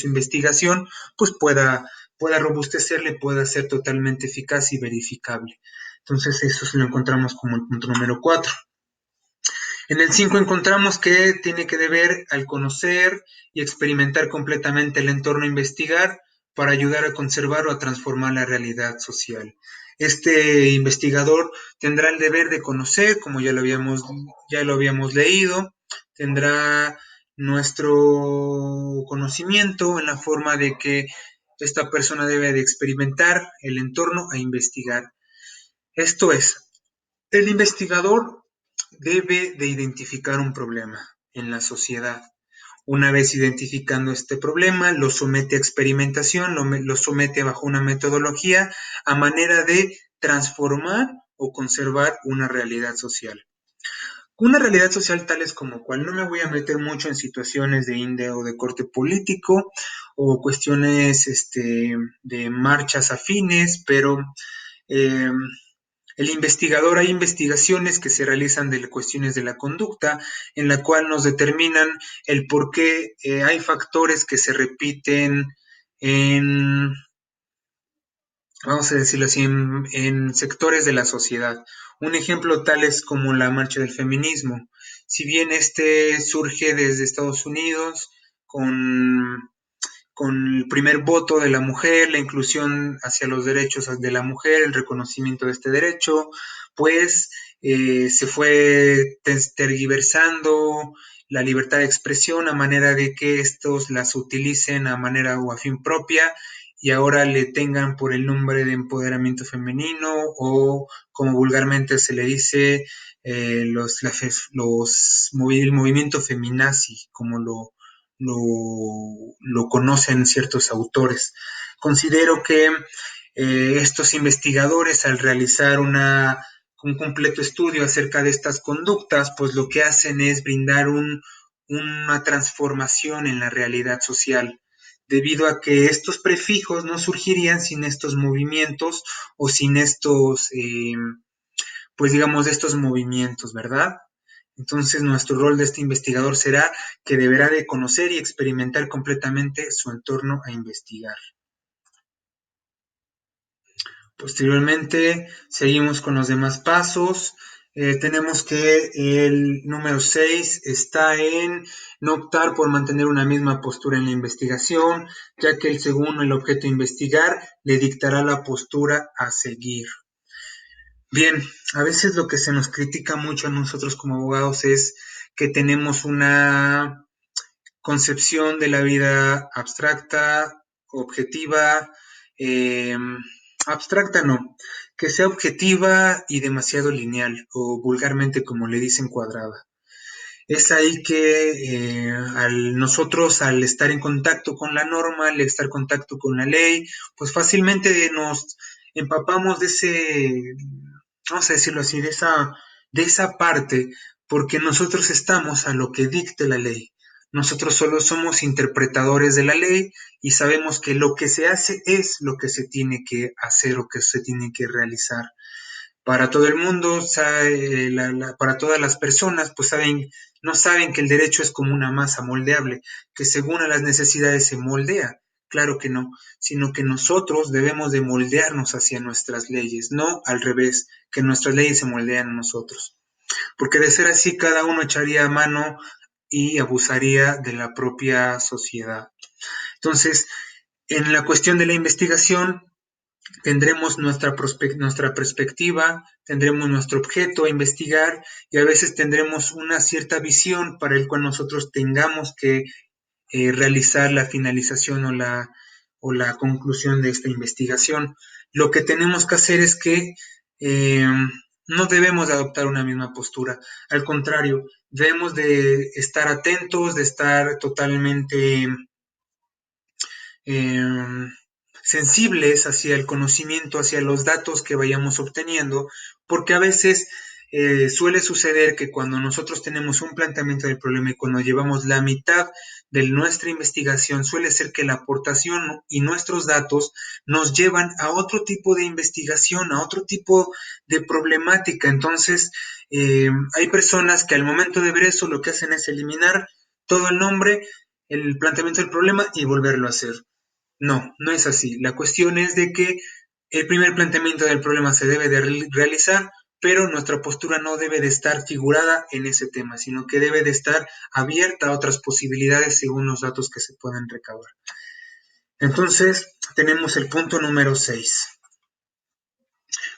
S1: investigación pues pueda robustecerle, pueda ser totalmente eficaz y verificable. Entonces eso lo encontramos como el punto número 4. En el 5 encontramos que tiene que deber al conocer y experimentar completamente el entorno a investigar para ayudar a conservar o a transformar la realidad social. Este investigador tendrá el deber de conocer, como ya lo habíamos leído, tendrá nuestro conocimiento en la forma de que esta persona debe de experimentar el entorno a investigar. Esto es, el investigador debe de identificar un problema en la sociedad. Una vez identificando este problema, lo somete a experimentación, lo somete bajo una metodología a manera de transformar o conservar una realidad social. Una realidad social tales como cual no me voy a meter mucho en situaciones de índole o de corte político o cuestiones de marchas afines, pero eh, el investigador, hay investigaciones que se realizan de cuestiones de la conducta, en la cual nos determinan el por qué hay factores que se repiten en, vamos a decirlo así, en sectores de la sociedad. Un ejemplo tal es como la marcha del feminismo. Si bien este surge desde Estados Unidos con el primer voto de la mujer, la inclusión hacia los derechos de la mujer, el reconocimiento de este derecho, pues se fue tergiversando la libertad de expresión a manera de que estos las utilicen a manera o a fin propia y ahora le tengan por el nombre de empoderamiento femenino o como vulgarmente se le dice el movimiento feminazi, como lo conocen ciertos autores. Considero que estos investigadores al realizar un completo estudio acerca de estas conductas, pues lo que hacen es brindar una transformación en la realidad social, debido a que estos prefijos no surgirían sin estos movimientos o sin estos, pues digamos, de estos movimientos, ¿verdad? Entonces, nuestro rol de este investigador será que deberá de conocer y experimentar completamente su entorno a investigar. Posteriormente, seguimos con los demás pasos. Tenemos que el número 6 está en no optar por mantener una misma postura en la investigación, ya que según el objeto a investigar le dictará la postura a seguir. Bien, a veces lo que se nos critica mucho a nosotros como abogados es que tenemos una concepción de la vida abstracta, objetiva, eh, abstracta no, que sea objetiva y demasiado lineal, o vulgarmente como le dicen cuadrada. Es ahí que nosotros al estar en contacto con la norma, al estar en contacto con la ley, pues fácilmente nos empapamos de ese, vamos a decirlo así, de esa parte, porque nosotros estamos a lo que dicte la ley. Nosotros solo somos interpretadores de la ley y sabemos que lo que se hace es lo que se tiene que hacer o que se tiene que realizar. Para todo el mundo, para todas las personas, pues no saben que el derecho es como una masa moldeable, que según a las necesidades se moldea. Claro que no, sino que nosotros debemos de moldearnos hacia nuestras leyes, no al revés, que nuestras leyes se moldean a nosotros. Porque de ser así, cada uno echaría mano y abusaría de la propia sociedad. Entonces, en la cuestión de la investigación, tendremos nuestra perspectiva, tendremos nuestro objeto a investigar y a veces tendremos una cierta visión para el cual nosotros tengamos que realizar la finalización o la conclusión de esta investigación. Lo que tenemos que hacer es que no debemos de adoptar una misma postura, al contrario, debemos de estar atentos, de estar totalmente eh, sensibles hacia el conocimiento, hacia los datos que vayamos obteniendo, porque a veces suele suceder que cuando nosotros tenemos un planteamiento del problema y cuando llevamos la mitad de nuestra investigación, suele ser que la aportación y nuestros datos nos llevan a otro tipo de investigación, a otro tipo de problemática. Entonces, hay personas que al momento de ver eso lo que hacen es eliminar todo el nombre, el planteamiento del problema y volverlo a hacer. No, no es así. La cuestión es de que el primer planteamiento del problema se debe de realizar, pero nuestra postura no debe de estar figurada en ese tema, sino que debe de estar abierta a otras posibilidades según los datos que se puedan recabar. Entonces, tenemos el punto número 6.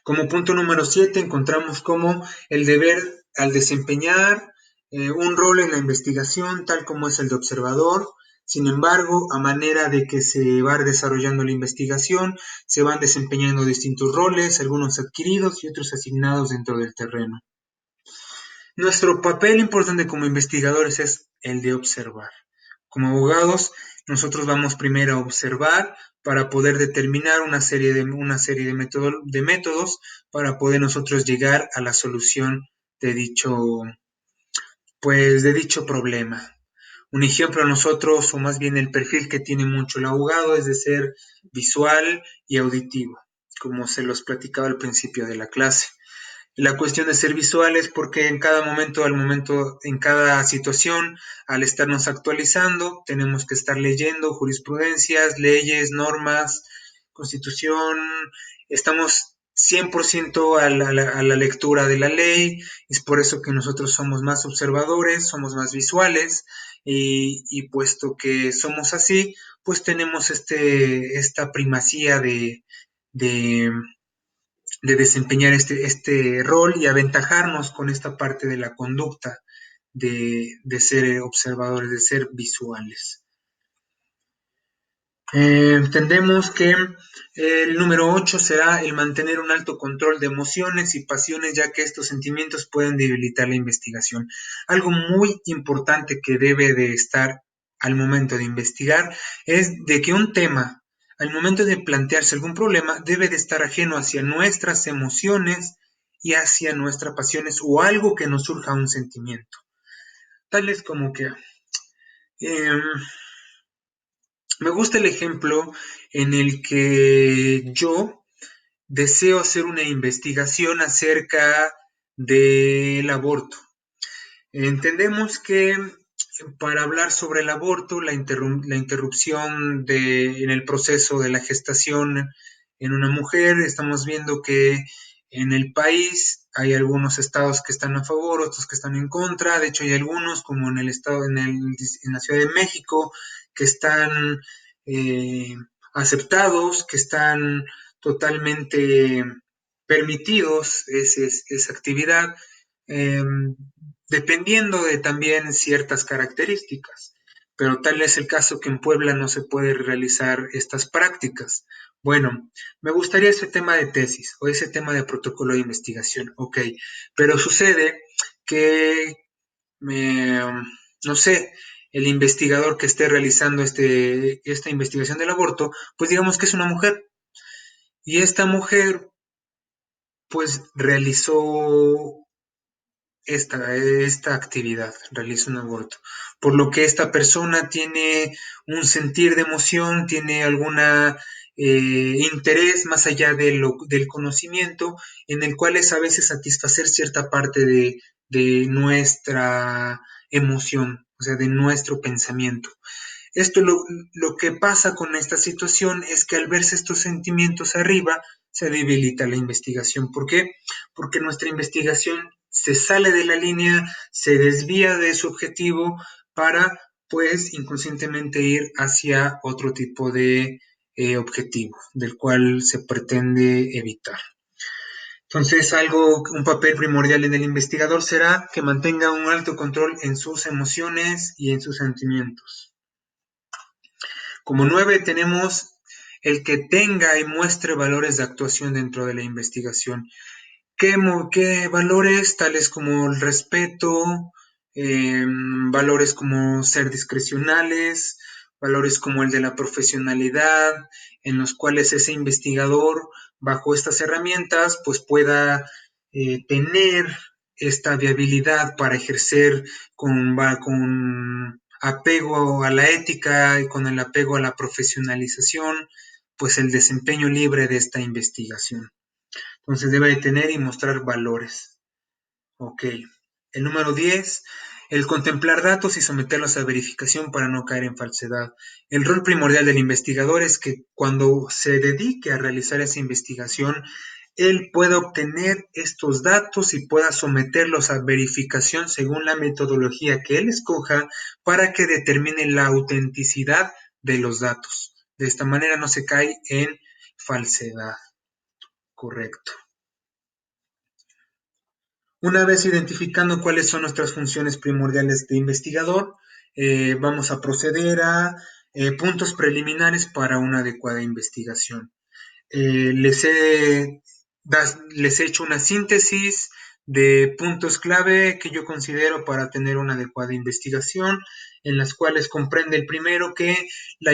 S1: Como punto número 7 encontramos como el deber al desempeñar un rol en la investigación, tal como es el de observador. Sin embargo, a manera de que se va desarrollando la investigación, se van desempeñando distintos roles, algunos adquiridos y otros asignados dentro del terreno. Nuestro papel importante como investigadores es el de observar. Como abogados, nosotros vamos primero a observar para poder determinar una serie de métodos para poder nosotros llegar a la solución de dicho problema. Un ejemplo a nosotros, o más bien el perfil que tiene mucho el abogado, es de ser visual y auditivo, como se los platicaba al principio de la clase. La cuestión de ser visual es porque en cada momento, en cada situación, al estarnos actualizando, tenemos que estar leyendo jurisprudencias, leyes, normas, constitución, estamos 100% a la lectura de la ley, es por eso que nosotros somos más observadores, somos más visuales, y puesto que somos así, pues tenemos esta primacía de de desempeñar este rol y aventajarnos con esta parte de la conducta de ser observadores, de ser visuales. Entendemos que el número 8 será el mantener un alto control de emociones y pasiones, ya que estos sentimientos pueden debilitar la investigación. Algo muy importante que debe de estar al momento de investigar es de que un tema, al momento de plantearse algún problema, debe de estar ajeno hacia nuestras emociones y hacia nuestras pasiones o algo que nos surja un sentimiento. Tales como que eh, me gusta el ejemplo en el que yo deseo hacer una investigación acerca del aborto. Entendemos que para hablar sobre el aborto, la interrupción en el proceso de la gestación en una mujer, estamos viendo que en el país hay algunos estados que están a favor, otros que están en contra. De hecho, hay algunos, como en la Ciudad de México, que están eh, aceptados, que están totalmente permitidos esa actividad. Eh, Dependiendo de también ciertas características. Pero tal es el caso que en Puebla no se puede realizar estas prácticas. Bueno, me gustaría ese tema de tesis o ese tema de protocolo de investigación, ok, pero sucede que, me, no sé, el investigador que esté realizando esta investigación del aborto, pues digamos que es una mujer, y esta mujer pues realizó esta actividad, realiza un aborto. Por lo que esta persona tiene un sentir de emoción, tiene alguna interés más allá del conocimiento, en el cual es a veces satisfacer cierta parte de nuestra emoción, o sea, de nuestro pensamiento. Esto lo que pasa con esta situación es que al verse estos sentimientos arriba, se debilita la investigación. ¿Por qué? Porque nuestra investigación se sale de la línea, se desvía de su objetivo para, pues, inconscientemente ir hacia otro tipo de objetivo, del cual se pretende evitar. Entonces, un papel primordial en el investigador será que mantenga un alto control en sus emociones y en sus sentimientos. Como 9 tenemos el que tenga y muestre valores de actuación dentro de la investigación. ¿Qué valores tales como el respeto, valores como ser discrecionales, valores como el de la profesionalidad, en los cuales ese investigador, bajo estas herramientas, pues pueda tener esta viabilidad para ejercer con apego a la ética y con el apego a la profesionalización, pues el desempeño libre de esta investigación. Entonces debe de tener y mostrar valores. Ok. El número 10, el contemplar datos y someterlos a verificación para no caer en falsedad. El rol primordial del investigador es que cuando se dedique a realizar esa investigación, él pueda obtener estos datos y pueda someterlos a verificación según la metodología que él escoja para que determine la autenticidad de los datos. De esta manera no se cae en falsedad. Correcto. Una vez identificando cuáles son nuestras funciones primordiales de investigador, vamos a proceder a puntos preliminares para una adecuada investigación. Les he hecho una síntesis de puntos clave que yo considero para tener una adecuada investigación, en las cuales comprende el primero que la,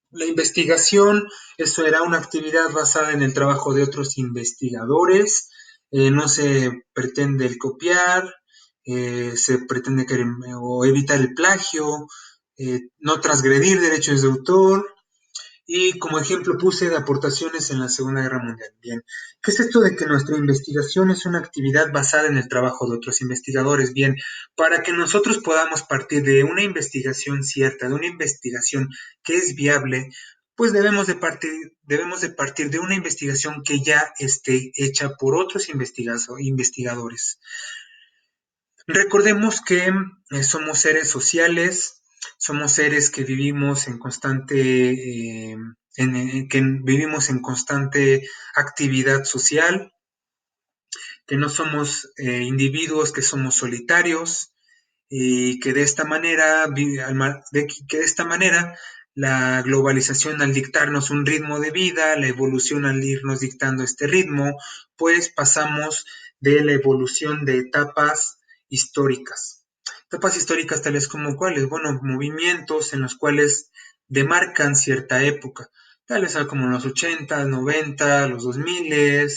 S1: la investigación, eso era una actividad basada en el trabajo de otros investigadores, no se pretende el copiar, se pretende o evitar el plagio, no transgredir derechos de autor, y como ejemplo puse de aportaciones en la Segunda Guerra Mundial. Bien, ¿qué es esto de que nuestra investigación es una actividad basada en el trabajo de otros investigadores? Bien, para que nosotros podamos partir de una investigación cierta, de una investigación que es viable, pues debemos de partir de una investigación que ya esté hecha por otros investigadores. Recordemos que somos seres sociales, somos seres que vivimos en constante, que vivimos en constante actividad social, que no somos individuos que somos solitarios y que de esta manera, que de esta manera la globalización al dictarnos un ritmo de vida, la evolución al irnos dictando este ritmo, pues pasamos de la evolución de etapas históricas. Etapas históricas tales como cuáles, bueno, movimientos en los cuales demarcan cierta época, tales como los 80, 90, los 2000,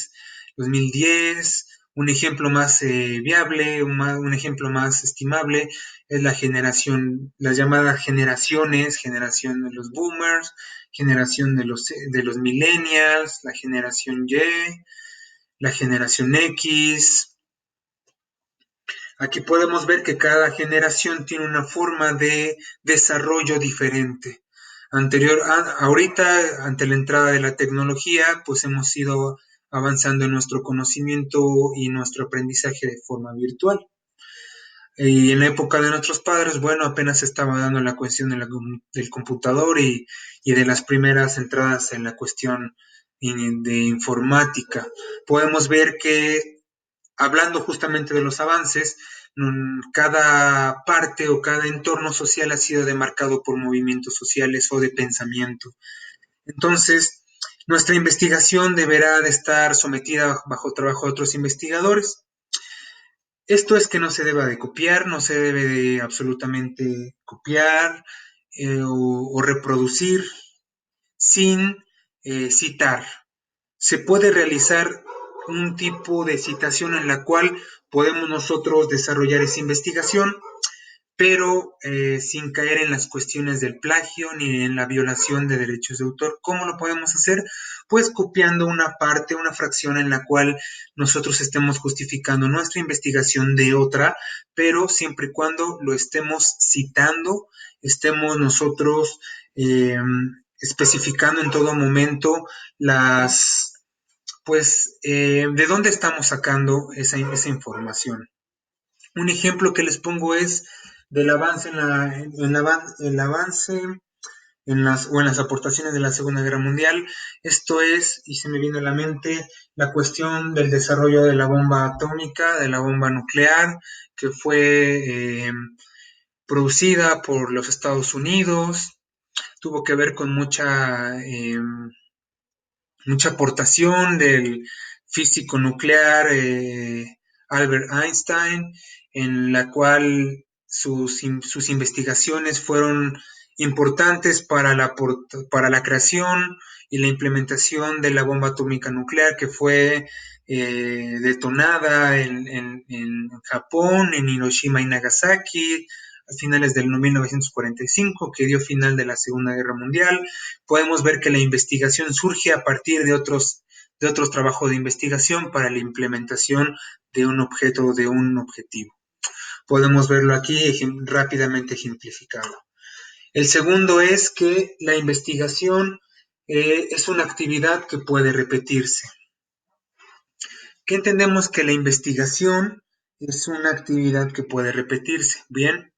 S1: 2010. Un ejemplo más viable, un ejemplo más estimable es la generación, las llamadas generaciones, generación de los boomers, generación de los millennials, la generación Y, la generación X. Aquí podemos ver que cada generación tiene una forma de desarrollo diferente. Ahorita, ante la entrada de la tecnología, pues hemos ido avanzando en nuestro conocimiento y nuestro aprendizaje de forma virtual. Y en la época de nuestros padres, bueno, apenas se estaba dando la cuestión del computador y de las primeras entradas en la cuestión de informática. Podemos ver que, hablando justamente de los avances, cada parte o cada entorno social ha sido demarcado por movimientos sociales o de pensamiento. Entonces, nuestra investigación deberá de estar sometida bajo trabajo de otros investigadores. Esto es que no se deba de copiar, no se debe de absolutamente copiar o reproducir sin citar. Se puede realizar un tipo de citación en la cual podemos nosotros desarrollar esa investigación, pero sin caer en las cuestiones del plagio ni en la violación de derechos de autor. ¿Cómo lo podemos hacer? Pues copiando una parte, una fracción en la cual nosotros estemos justificando nuestra investigación de otra, pero siempre y cuando lo estemos citando, estemos nosotros especificando en todo momento de dónde estamos sacando esa información. Un ejemplo que les pongo es del avance el avance en las aportaciones de la Segunda Guerra Mundial. Esto es, y se me viene a la mente, la cuestión del desarrollo de la bomba atómica, de la bomba nuclear, que fue producida por los Estados Unidos. Tuvo que ver con mucha aportación del físico nuclear Albert Einstein, en la cual sus investigaciones fueron importantes para la creación y la implementación de la bomba atómica nuclear que fue detonada en Japón, en Hiroshima y Nagasaki, a finales del 1945, que dio final de la Segunda Guerra Mundial. Podemos ver que la investigación surge a partir de otros trabajos de investigación para la implementación de un objeto o de un objetivo. Podemos verlo aquí rápidamente ejemplificado. El segundo es que la investigación es una actividad que puede repetirse. ¿Qué entendemos que la investigación es una actividad que puede repetirse? Bien,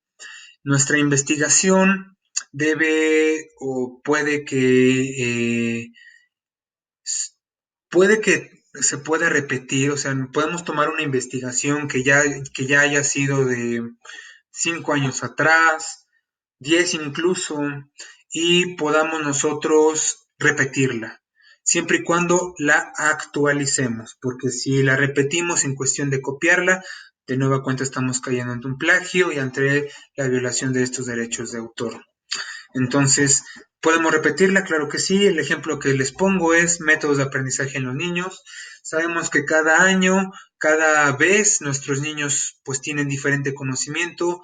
S1: nuestra investigación debe o puede que se pueda repetir, o sea, podemos tomar una investigación que ya haya sido de 5 años atrás, 10 incluso, y podamos nosotros repetirla. siempre y cuando la actualicemos, porque si la repetimos en cuestión de copiarla, de nueva cuenta estamos cayendo ante un plagio y ante la violación de estos derechos de autor. Entonces, ¿podemos repetirla? Claro que sí. El ejemplo que les pongo es métodos de aprendizaje en los niños. Sabemos que cada año, cada vez, nuestros niños pues tienen diferente conocimiento.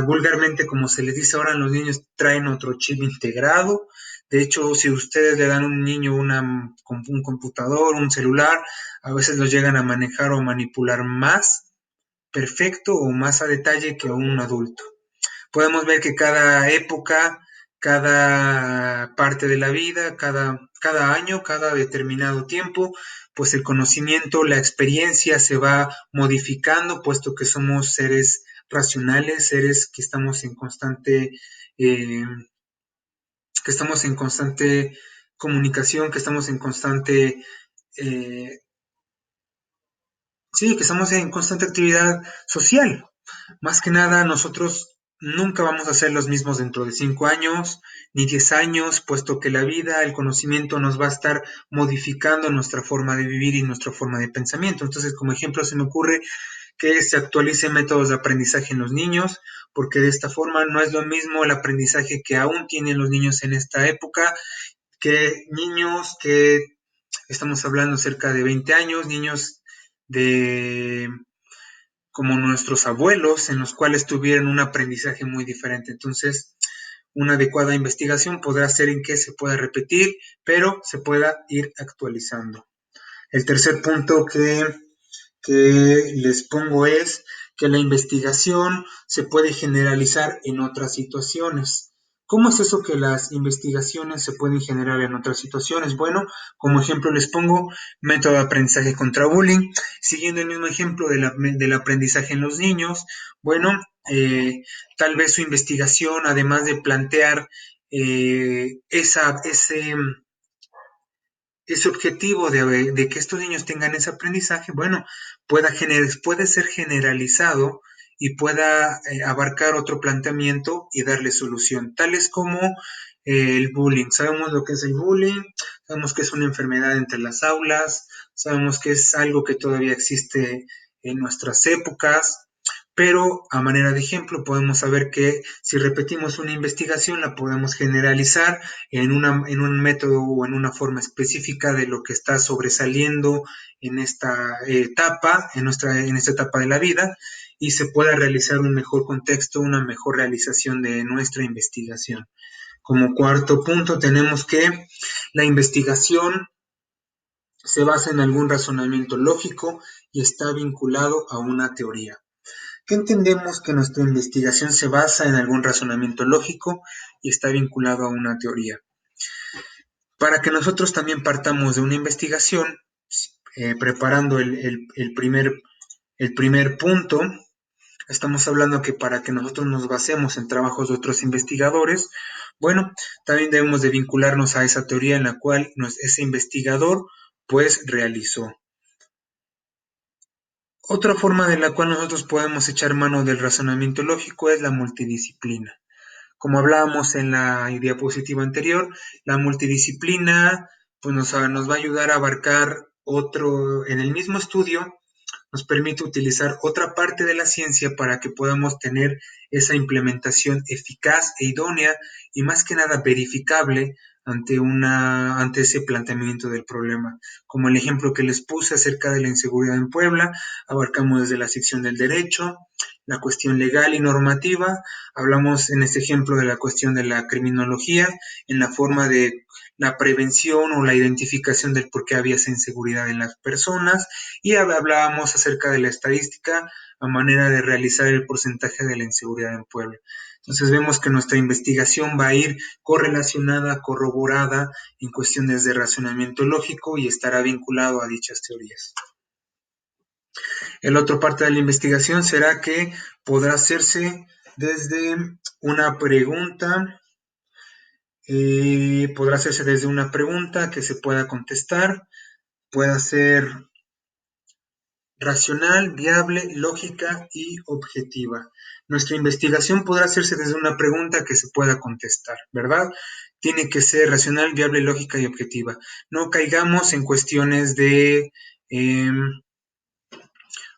S1: Vulgarmente, como se les dice ahora, los niños traen otro chip integrado. De hecho, si ustedes le dan a un niño un computador, un celular, a veces los llegan a manejar o manipular más perfecto o más a detalle que un adulto. Podemos ver que cada época, cada parte de la vida, cada año, cada determinado tiempo, pues el conocimiento, la experiencia se va modificando, puesto que somos seres racionales, seres que estamos en eh, constante comunicación, que estamos en constante, eh, sí, que estamos en constante actividad social. Más que nada, nosotros nunca vamos a ser los mismos dentro de 5 años, ni 10 años, puesto que la vida, el conocimiento nos va a estar modificando nuestra forma de vivir y nuestra forma de pensamiento. Entonces, como ejemplo, se me ocurre que se actualicen métodos de aprendizaje en los niños, porque de esta forma no es lo mismo el aprendizaje que aún tienen los niños en esta época, que niños que estamos hablando cerca de 20 años, niños de como nuestros abuelos, en los cuales tuvieron un aprendizaje muy diferente. Entonces, una adecuada investigación podrá ser en que se pueda repetir, pero se pueda ir actualizando. El tercer punto que les pongo es que la investigación se puede generalizar en otras situaciones. ¿Cómo es eso que las investigaciones se pueden generar en otras situaciones? Bueno, como ejemplo les pongo método de aprendizaje contra bullying, siguiendo el mismo ejemplo del aprendizaje en los niños. Bueno, tal vez su investigación, además de plantear ese objetivo de que estos niños tengan ese aprendizaje, bueno, puede ser generalizado y pueda abarcar otro planteamiento y darle solución, tales como el bullying. Sabemos lo que es el bullying, sabemos que es una enfermedad entre las aulas, sabemos que es algo que todavía existe en nuestras épocas, pero a manera de ejemplo podemos saber que si repetimos una investigación la podemos generalizar en un método o en una forma específica de lo que está sobresaliendo en esta etapa, en esta etapa de la vida, y se pueda realizar un mejor contexto, una mejor realización de nuestra investigación. Como cuarto punto tenemos que la investigación se basa en algún razonamiento lógico y está vinculado a una teoría. ¿Qué entendemos que nuestra investigación se basa en algún razonamiento lógico y está vinculado a una teoría? Para que nosotros también partamos de una investigación, preparando el primer punto, estamos hablando que para que nosotros nos basemos en trabajos de otros investigadores, bueno, también debemos de vincularnos a esa teoría en la cual ese investigador pues realizó. Otra forma de la cual nosotros podemos echar mano del razonamiento lógico es la multidisciplina. Como hablábamos en la diapositiva anterior, la multidisciplina pues nos va a ayudar a abarcar en el mismo estudio, nos permite utilizar otra parte de la ciencia para que podamos tener esa implementación eficaz e idónea y más que nada verificable ante ese planteamiento del problema. Como el ejemplo que les puse acerca de la inseguridad en Puebla, abarcamos desde la sección del derecho, la cuestión legal y normativa, hablamos en este ejemplo de la cuestión de la criminología, en la forma de la prevención o la identificación del por qué había esa inseguridad en las personas, y hablábamos acerca de la estadística a manera de realizar el porcentaje de la inseguridad en Puebla. Entonces vemos que nuestra investigación va a ir correlacionada, corroborada en cuestiones de razonamiento lógico y estará vinculado a dichas teorías. El otro parte de la investigación será que podrá hacerse desde una pregunta, que se pueda contestar, pueda ser racional, viable, lógica y objetiva. Nuestra investigación podrá hacerse desde una pregunta que se pueda contestar, ¿verdad? tiene que ser racional, viable, lógica y objetiva. No caigamos en cuestiones de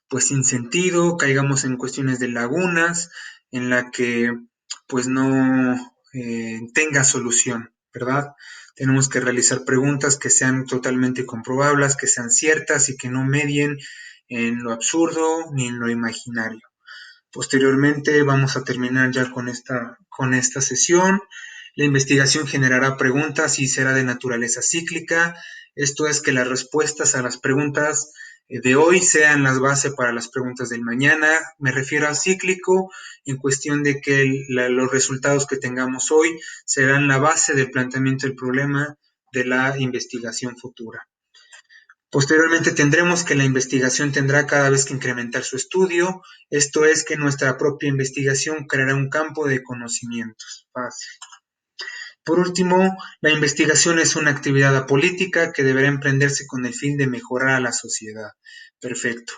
S1: pues sin sentido, caigamos en cuestiones de lagunas, en la que pues no tenga solución, ¿verdad? Tenemos que realizar preguntas que sean totalmente comprobables, que sean ciertas y que no medien en lo absurdo ni en lo imaginario. Posteriormente vamos a terminar ya con esta sesión. La investigación generará preguntas y será de naturaleza cíclica. Esto es que las respuestas a las preguntas de hoy sean las bases para las preguntas del mañana. Me refiero a cíclico en cuestión de que los resultados que tengamos hoy serán la base del planteamiento del problema de la investigación futura. Posteriormente tendremos que la investigación tendrá cada vez que incrementar su estudio, esto es que nuestra propia investigación creará un campo de conocimientos. Fácil. Por último, la investigación es una actividad apolítica que deberá emprenderse con el fin de mejorar a la sociedad. Perfecto.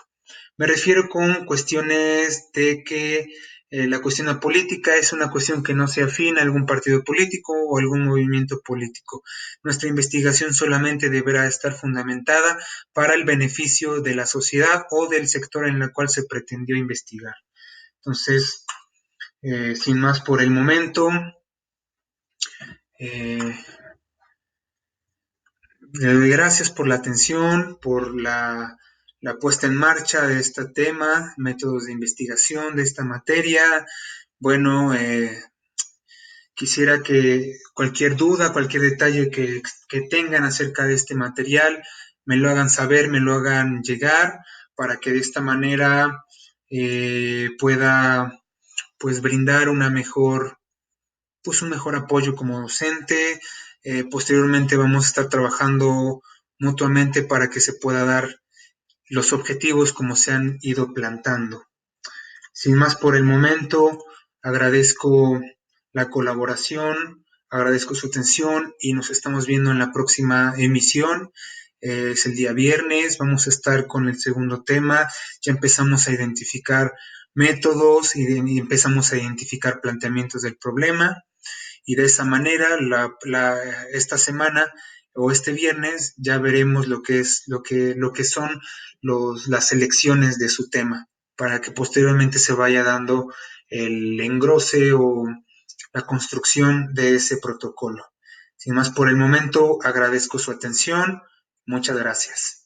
S1: Me refiero con cuestiones de que la cuestión política es una cuestión que no sea afín a algún partido político o algún movimiento político. Nuestra investigación solamente deberá estar fundamentada para el beneficio de la sociedad o del sector en el cual se pretendió investigar. Entonces, sin más por el momento, eh, le doy gracias por la atención, por la puesta en marcha de este tema, métodos de investigación de esta materia. Bueno, quisiera que cualquier duda, cualquier detalle que tengan acerca de este material, me lo hagan saber, me lo hagan llegar, para que de esta manera pueda pues brindar una mejor, pues un mejor apoyo como docente. Posteriormente vamos a estar trabajando mutuamente para que se pueda dar los objetivos como se han ido plantando. Sin más por el momento, agradezco la colaboración, agradezco su atención y nos estamos viendo en la próxima emisión. Es el día viernes, vamos a estar con el segundo tema, ya empezamos a identificar métodos y empezamos a identificar planteamientos del problema y de esa manera esta semana o este viernes ya veremos lo que son las selecciones de su tema para que posteriormente se vaya dando el engrose o la construcción de ese protocolo. Sin más por el momento, agradezco su atención. Muchas gracias.